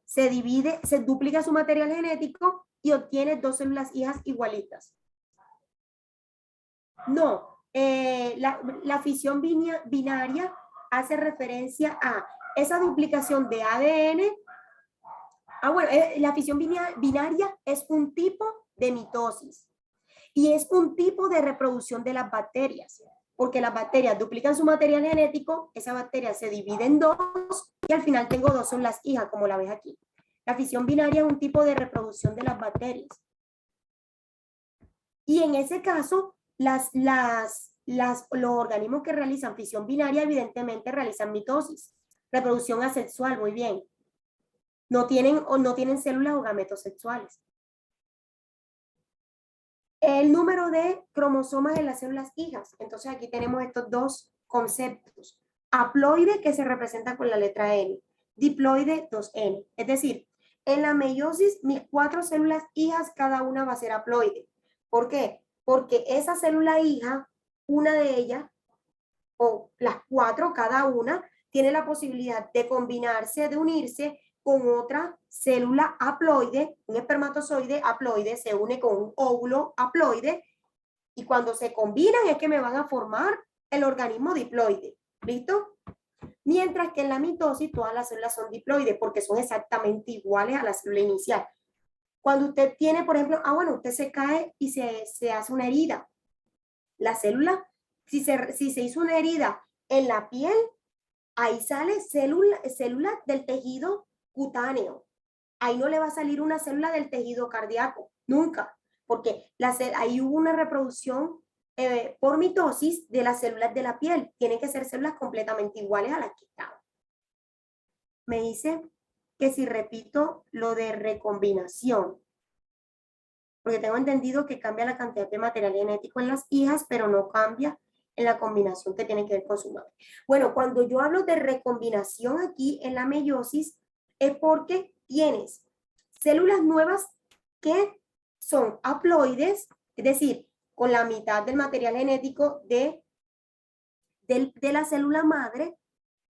se divide, se duplica su material genético y obtiene 2 células hijas igualitas. No, la fisión binaria hace referencia a esa duplicación de ADN. Bueno, la fisión binaria es un tipo de mitosis y es un tipo de reproducción de las bacterias, porque las bacterias duplican su material genético, esa bacteria se divide en 2 y al final tengo 2 células hijas, como la ves aquí. La fisión binaria es un tipo de reproducción de las bacterias. Y en ese caso, los organismos que realizan fisión binaria evidentemente realizan mitosis, reproducción asexual, muy bien. No tienen células o gametos sexuales. El número de cromosomas en las células hijas. Entonces aquí tenemos estos 2 conceptos. Haploide, que se representa con la letra N. Diploide, 2N. Es decir, en la meiosis, mis 4 células hijas, cada una va a ser haploide. ¿Por qué? Porque esa célula hija, una de ellas, o las 4, cada una, tiene la posibilidad de combinarse, de unirse con otra célula haploide, un espermatozoide haploide se une con un óvulo haploide y cuando se combinan es que me van a formar el organismo diploide. ¿Listo? Mientras que en la mitosis todas las células son diploides porque son exactamente iguales a la célula inicial. Cuando usted tiene, por ejemplo, bueno, usted se cae y se hace una herida. La célula, si se hizo una herida en la piel, ahí sale célula del tejido cutáneo. Ahí no le va a salir una célula del tejido cardíaco, nunca, porque ahí hubo una reproducción por mitosis de las células de la piel. Tienen que ser células completamente iguales a las que estaban. Me dice que si repito lo de recombinación, porque tengo entendido que cambia la cantidad de material genético en las hijas, pero no cambia en la combinación que tiene que ver con su madre. Bueno, cuando yo hablo de recombinación aquí en la meiosis, es porque tienes células nuevas que son haploides, es decir, con la mitad del material genético de la célula madre,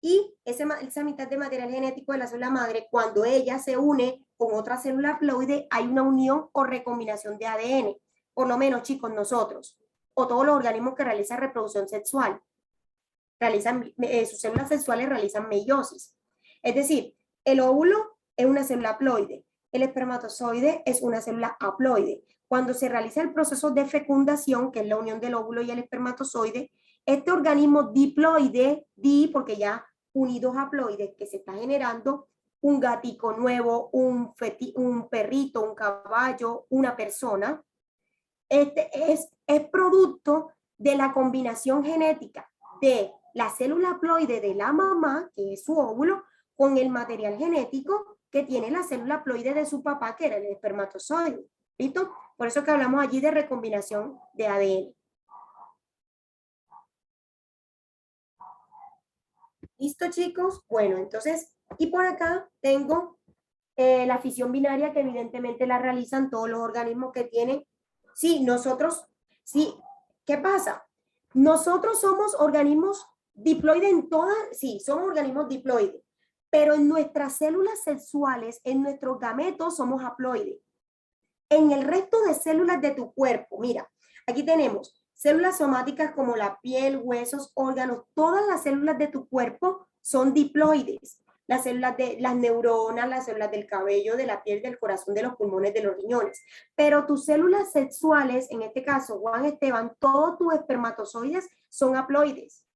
y esa mitad de material genético de la célula madre, cuando ella se une con otra célula haploide, hay una unión o recombinación de ADN. Por lo menos, chicos, nosotros, o todos los organismos que realizan reproducción sexual, sus células sexuales realizan meiosis. Es decir, el óvulo es una célula haploide, El espermatozoide es una célula haploide. Cuando se realiza el proceso de fecundación, que es la unión del óvulo y el espermatozoide, este organismo diploide, porque ya unidos haploides que se está generando, un gatico nuevo, un perrito, un caballo, una persona, este es producto de la combinación genética de la célula haploide de la mamá, que es su óvulo, con el material genético que tiene la célula haploide de su papá, que era el espermatozoide. ¿Listo? Por eso que hablamos allí de recombinación de ADN. ¿Listo, chicos? Bueno, entonces, y por acá tengo la fisión binaria, que evidentemente la realizan todos los organismos que tienen. Sí, nosotros, sí, ¿qué pasa? Nosotros somos organismos diploides en todas, sí, somos organismos diploides, pero en nuestras células sexuales, en nuestros gametos, somos haploides. En el resto de células de tu cuerpo, mira, aquí tenemos células somáticas como la piel, huesos, órganos, todas las células de tu cuerpo son diploides. Las células de las neuronas, las células del cabello, de la piel, del corazón, de los pulmones, de los riñones. Pero tus células sexuales, en este caso, Juan Esteban, todos tus espermatozoides son haploides.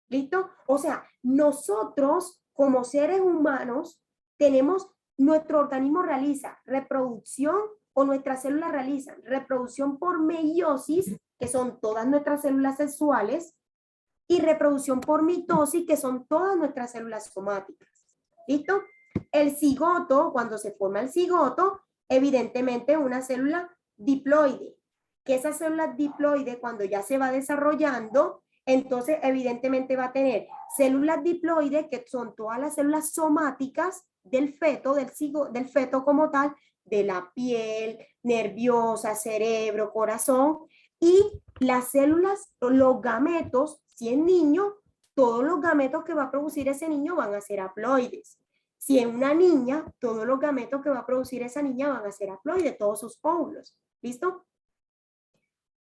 ¿Listo? O sea, nosotros como seres humanos tenemos, nuestro organismo realiza reproducción, o nuestras células realizan reproducción por meiosis, que son todas nuestras células sexuales, y reproducción por mitosis, que son todas nuestras células somáticas. ¿Listo? El cigoto, cuando se forma el cigoto, evidentemente una célula diploide, que esa célula diploide, cuando ya se va desarrollando, entonces evidentemente va a tener células diploides, que son todas las células somáticas del feto, del feto como tal, de la piel, nerviosa, cerebro, corazón, y las células, los gametos, si es niño, todos los gametos que va a producir ese niño van a ser haploides. Si es una niña, todos los gametos que va a producir esa niña van a ser haploides, todos sus óvulos. ¿Listo?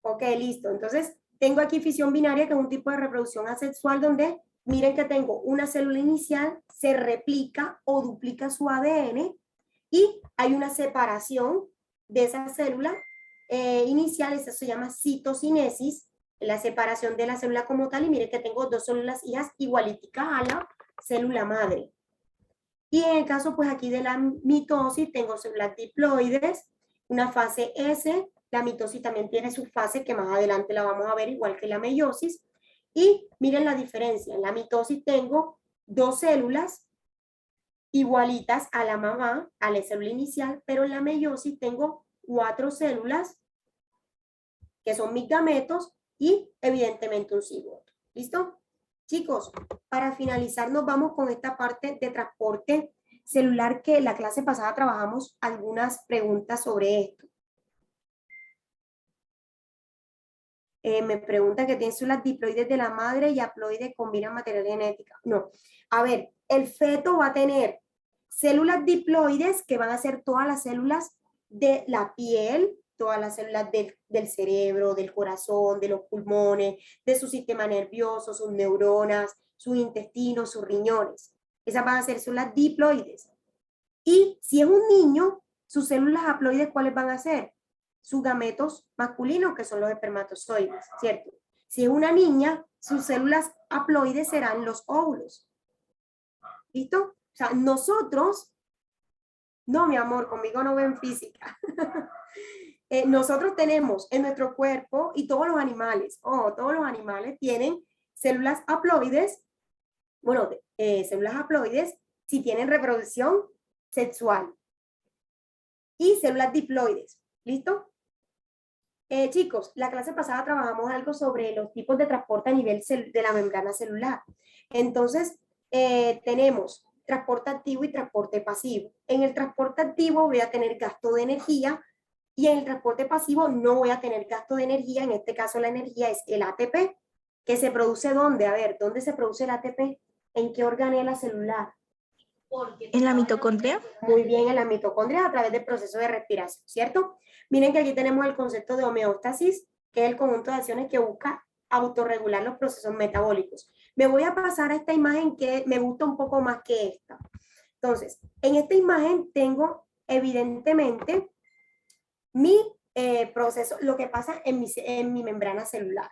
Ok, listo. Entonces, tengo aquí fisión binaria, que es un tipo de reproducción asexual donde, miren que tengo una célula inicial, se replica o duplica su ADN y hay una separación de esa célula inicial, eso se llama citocinesis, la separación de la célula como tal, y miren que tengo dos células hijas igualíticas a la célula madre. Y en el caso, pues aquí de la mitosis, tengo células diploides, una fase S, la mitosis también tiene su fase, que más adelante la vamos a ver, igual que la meiosis. Y miren la diferencia, en la mitosis tengo dos células igualitas a la mamá, a la célula inicial, pero en la meiosis tengo 4 células, que son mis gametos, y evidentemente un cigoto. ¿Listo? Chicos, para finalizar nos vamos con esta parte de transporte celular, que la clase pasada trabajamos algunas preguntas sobre esto. Me pregunta que tiene células diploides de la madre y haploides combinan material genético. No, a ver, el feto va a tener células diploides, que van a ser todas las células de la piel, todas las células del cerebro, del corazón, de los pulmones, de su sistema nervioso, sus neuronas, sus intestinos, sus riñones. Esas van a ser células diploides. Y si es un niño, sus células haploides, ¿cuáles van a ser? Sus gametos masculinos, que son los espermatozoides, ¿cierto? Si es una niña, sus células haploides serán los óvulos. ¿Listo? O sea, nosotros, no, mi amor, conmigo no ven física. Nosotros tenemos en nuestro cuerpo, y todos los animales, todos los animales tienen células haploides, bueno, células haploides si tienen reproducción sexual, y células diploides. ¿Listo? Chicos, la clase pasada trabajamos algo sobre los tipos de transporte a nivel de la membrana celular. Entonces, tenemos transporte activo y transporte pasivo. En el transporte activo voy a tener gasto de energía, y en el transporte pasivo no voy a tener gasto de energía. En este caso la energía es el ATP, que se produce ¿dónde? A ver, ¿dónde se produce el ATP? ¿En qué organela celular? ¿En la mitocondria? Muy bien, en la mitocondria, a través del proceso de respiración, ¿cierto? Miren que aquí tenemos el concepto de homeostasis, que es el conjunto de acciones que busca autorregular los procesos metabólicos. Me voy a pasar a esta imagen, que me gusta un poco más que esta. Entonces, en esta imagen tengo evidentemente mi proceso, lo que pasa en mi membrana celular.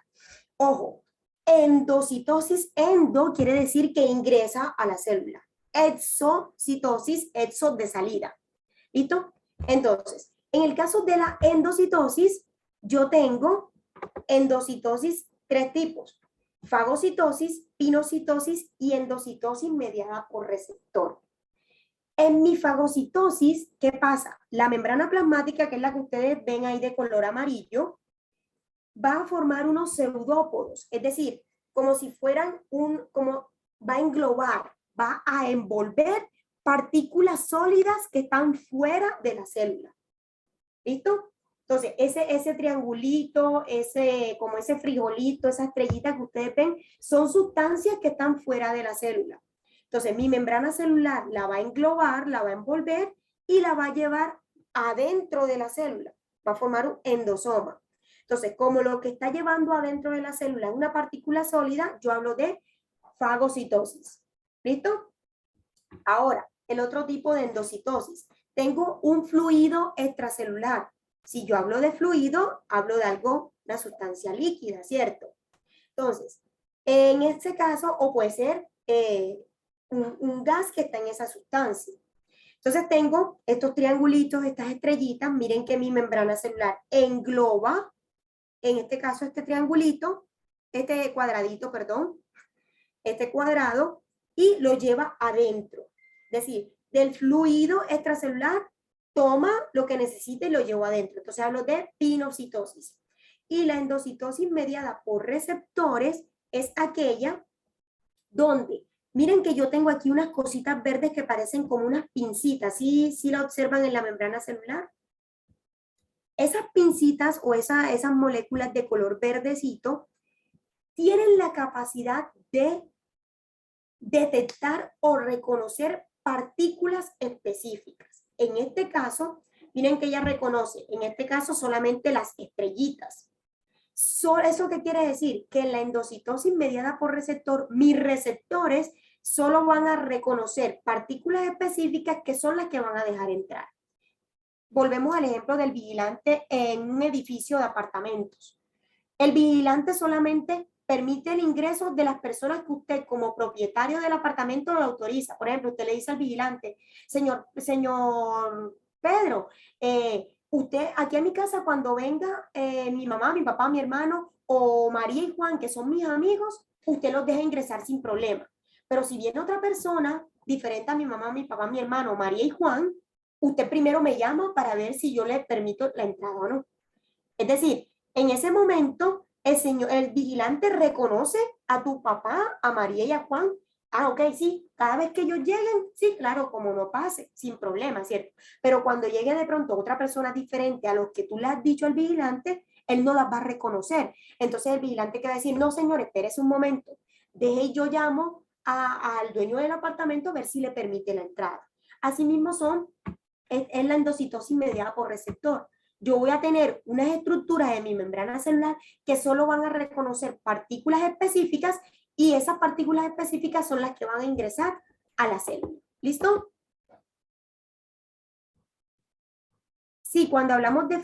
Ojo, endocitosis, endo quiere decir que ingresa a la célula. Exocitosis, exo de salida. ¿Listo? Entonces, en el caso de la endocitosis, yo tengo endocitosis 3 tipos: fagocitosis, pinocitosis y endocitosis mediada por receptor. En mi fagocitosis, ¿qué pasa? La membrana plasmática, que es la que ustedes ven ahí de color amarillo, va a formar unos pseudópodos, es decir, como si fueran como va a englobar, va a envolver partículas sólidas que están fuera de la célula. ¿Listo? Entonces, ese triangulito, como ese frijolito, esa estrellita que ustedes ven, son sustancias que están fuera de la célula. Entonces, mi membrana celular la va a englobar, la va a envolver y la va a llevar adentro de la célula. Va a formar un endosoma. Entonces, como lo que está llevando adentro de la célula es una partícula sólida, yo hablo de fagocitosis. ¿Listo? Ahora, el otro tipo de endocitosis. Tengo un fluido extracelular. Si yo hablo de fluido, hablo de algo, una sustancia líquida, ¿cierto? Entonces, en este caso, o puede ser un gas que está en esa sustancia. Entonces tengo estos triangulitos, estas estrellitas. Miren que mi membrana celular engloba, en este caso, este triangulito, este cuadradito, perdón, este cuadrado, y lo lleva adentro. Es decir, del fluido extracelular toma lo que necesita y lo lleva adentro. Entonces hablo de pinocitosis. Y la endocitosis mediada por receptores es aquella donde, miren que yo tengo aquí unas cositas verdes que parecen como unas pincitas. ¿Sí la observan en la membrana celular? Esas pincitas o esas moléculas de color verdecito tienen la capacidad de detectar o reconocer partículas específicas. En este caso, miren que ella reconoce, en este caso solamente las estrellitas. ¿Eso qué quiere decir? Que en la endocitosis mediada por receptor, mis receptores solo van a reconocer partículas específicas que son las que van a dejar entrar. Volvemos al ejemplo del vigilante en un edificio de apartamentos. El vigilante solamente permite el ingreso de las personas que usted como propietario del apartamento lo autoriza. Por ejemplo, usted le dice al vigilante: señor Pedro, usted aquí a mi casa cuando venga mi mamá, mi papá, mi hermano o María y Juan, que son mis amigos, usted los deja ingresar sin problema. Pero si viene otra persona diferente a mi mamá, mi papá, mi hermano, María y Juan, usted primero me llama para ver si yo le permito la entrada o no. Es decir, en ese momento el vigilante reconoce a tu papá, a María y a Juan. Ah, ok, sí, cada vez que ellos lleguen, sí, claro, como no pase, sin problema, ¿cierto? Pero cuando llegue de pronto otra persona diferente a los que tú le has dicho al vigilante, él no las va a reconocer. Entonces el vigilante que va a decir: no, señor, espérese un momento, deje y yo llamo al dueño del apartamento a ver si le permite la entrada. Asimismo es la endocitosis mediada por receptor. Yo voy a tener unas estructuras de mi membrana celular que solo van a reconocer partículas específicas y esas partículas específicas son las que van a ingresar a la célula. ¿Listo? Sí, cuando hablamos de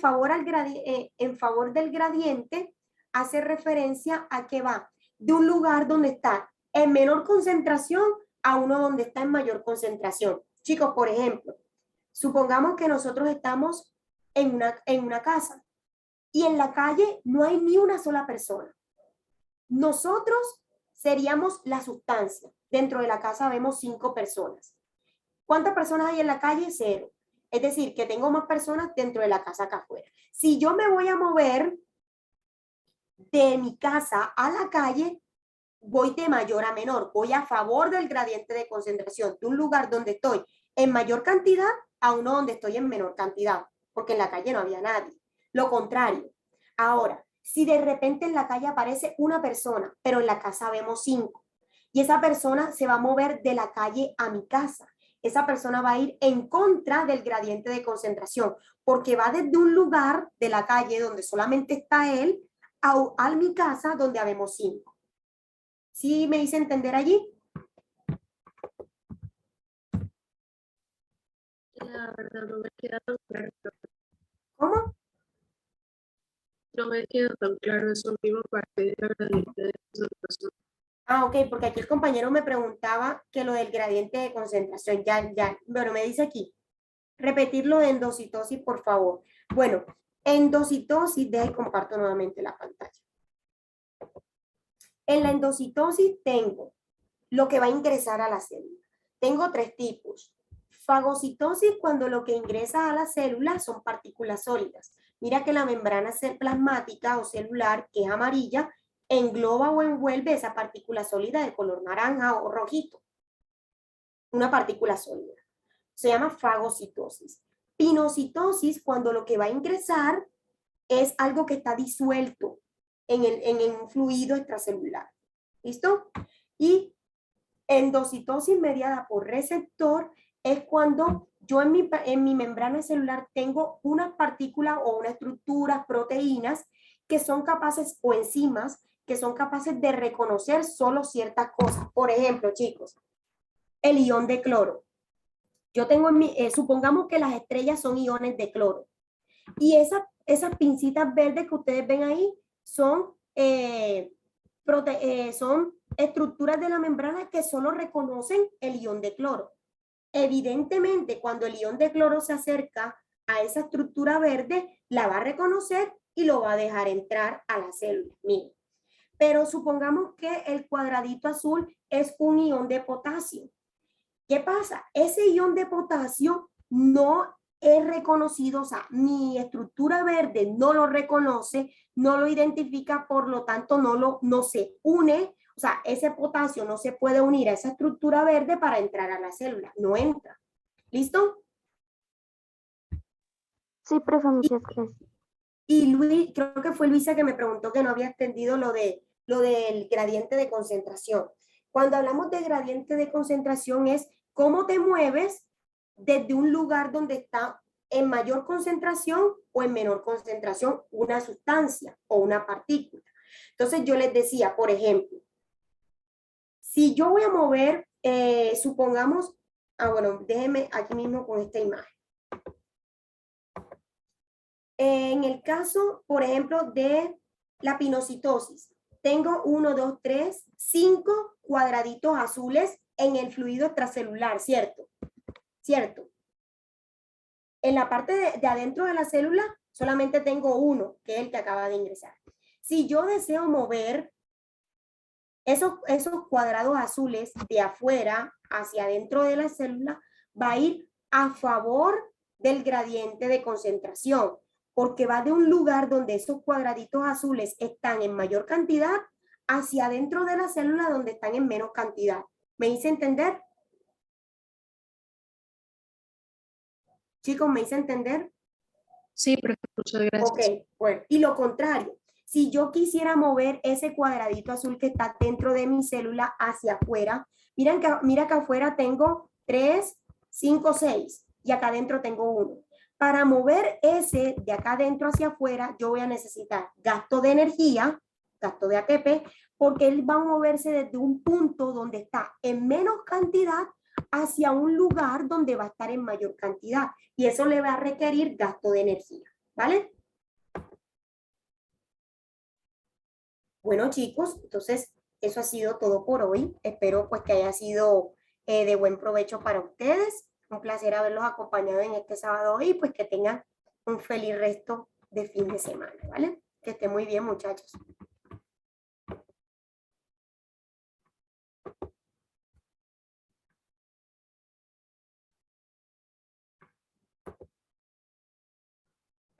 en favor del gradiente, hace referencia a que va de un lugar donde está en menor concentración a uno donde está en mayor concentración. Chicos, por ejemplo, supongamos que nosotros estamos en una casa y en la calle no hay ni una sola persona. Nosotros seríamos la sustancia. Dentro de la casa vemos 5 personas. ¿Cuántas personas hay en la calle? 0. Es decir, que tengo más personas dentro de la casa que afuera. Si yo me voy a mover de mi casa a la calle, voy de mayor a menor. Voy a favor del gradiente de concentración, de un lugar donde estoy en mayor cantidad a uno donde estoy en menor cantidad, porque en la calle no había nadie. Lo contrario. Ahora, si de repente en la calle aparece una persona, pero en la casa vemos 5, y esa persona se va a mover de la calle a mi casa, esa persona va a ir en contra del gradiente de concentración, porque va desde un lugar de la calle donde solamente está él a mi casa donde habemos 5. ¿Sí me hice entender allí? La verdad no me queda tan claro. ¿Cómo? No me queda tan claro esa última parte de la gradiente de concentración. Ah, ok, porque aquí el compañero me preguntaba que lo del gradiente de concentración, bueno, me dice aquí, repetirlo de endocitosis, por favor. Bueno, endocitosis, deja y comparto nuevamente la pantalla. En la endocitosis tengo lo que va a ingresar a la célula. Tengo tres tipos. Fagocitosis, cuando lo que ingresa a la célula son partículas sólidas. Mira que la membrana plasmática o celular, que es amarilla, engloba o envuelve esa partícula sólida de color naranja o rojito. Una partícula sólida. Se llama fagocitosis. Pinocitosis, cuando lo que va a ingresar es algo que está disuelto en un fluido extracelular. ¿Listo? Y endocitosis mediada por receptor es cuando yo en mi membrana celular tengo unas partículas o unas estructuras, proteínas, que son capaces, o enzimas, que son capaces de reconocer solo ciertas cosas. Por ejemplo, chicos, el ion de cloro. Yo tengo supongamos que las estrellas son iones de cloro. Y esas pincitas verdes que ustedes ven ahí son son estructuras de la membrana que solo reconocen el ion de cloro. Evidentemente, cuando el ion de cloro se acerca a esa estructura verde, la va a reconocer y lo va a dejar entrar a la célula. Miren. Pero supongamos que el cuadradito azul es un ion de potasio. ¿Qué pasa? Ese ion de potasio no es reconocido, o sea, mi estructura verde no lo reconoce, no lo identifica, por lo tanto no se une, o sea, ese potasio no se puede unir a esa estructura verde para entrar a la célula, no entra. ¿Listo? Sí, profe, muchas gracias. Y Luis, creo que fue Luisa que me preguntó que no había entendido lo del gradiente de concentración. Cuando hablamos de gradiente de concentración es cómo te mueves desde un lugar donde está en mayor concentración o en menor concentración una sustancia o una partícula. Entonces yo les decía, por ejemplo, si yo voy a mover, supongamos, bueno, déjenme aquí mismo con esta imagen. En el caso, por ejemplo, de la pinocitosis, tengo 1, 2, 3, 5 cuadraditos azules en el fluido extracelular, ¿cierto? ¿Cierto? En la parte de adentro de la célula solamente tengo uno, que es el que acaba de ingresar. Si yo deseo mover esos cuadrados azules de afuera hacia adentro de la célula, va a ir a favor del gradiente de concentración, porque va de un lugar donde esos cuadraditos azules están en mayor cantidad hacia adentro de la célula donde están en menos cantidad. ¿Me hice entender? Chicos, ¿me hice entender? Sí, profe, muchas gracias. Ok, bueno, y lo contrario, si yo quisiera mover ese cuadradito azul que está dentro de mi célula hacia afuera, mira que afuera tengo 3, 5, 6 y acá adentro tengo 1. Para mover ese de acá adentro hacia afuera, yo voy a necesitar gasto de energía, gasto de ATP, porque él va a moverse desde un punto donde está en menos cantidad hacia un lugar donde va a estar en mayor cantidad. Y eso le va a requerir gasto de energía, ¿vale? Bueno, chicos, entonces eso ha sido todo por hoy. Espero pues que haya sido de buen provecho para ustedes. Un placer haberlos acompañado en este sábado y pues que tengan un feliz resto de fin de semana, ¿vale? Que estén muy bien, muchachos.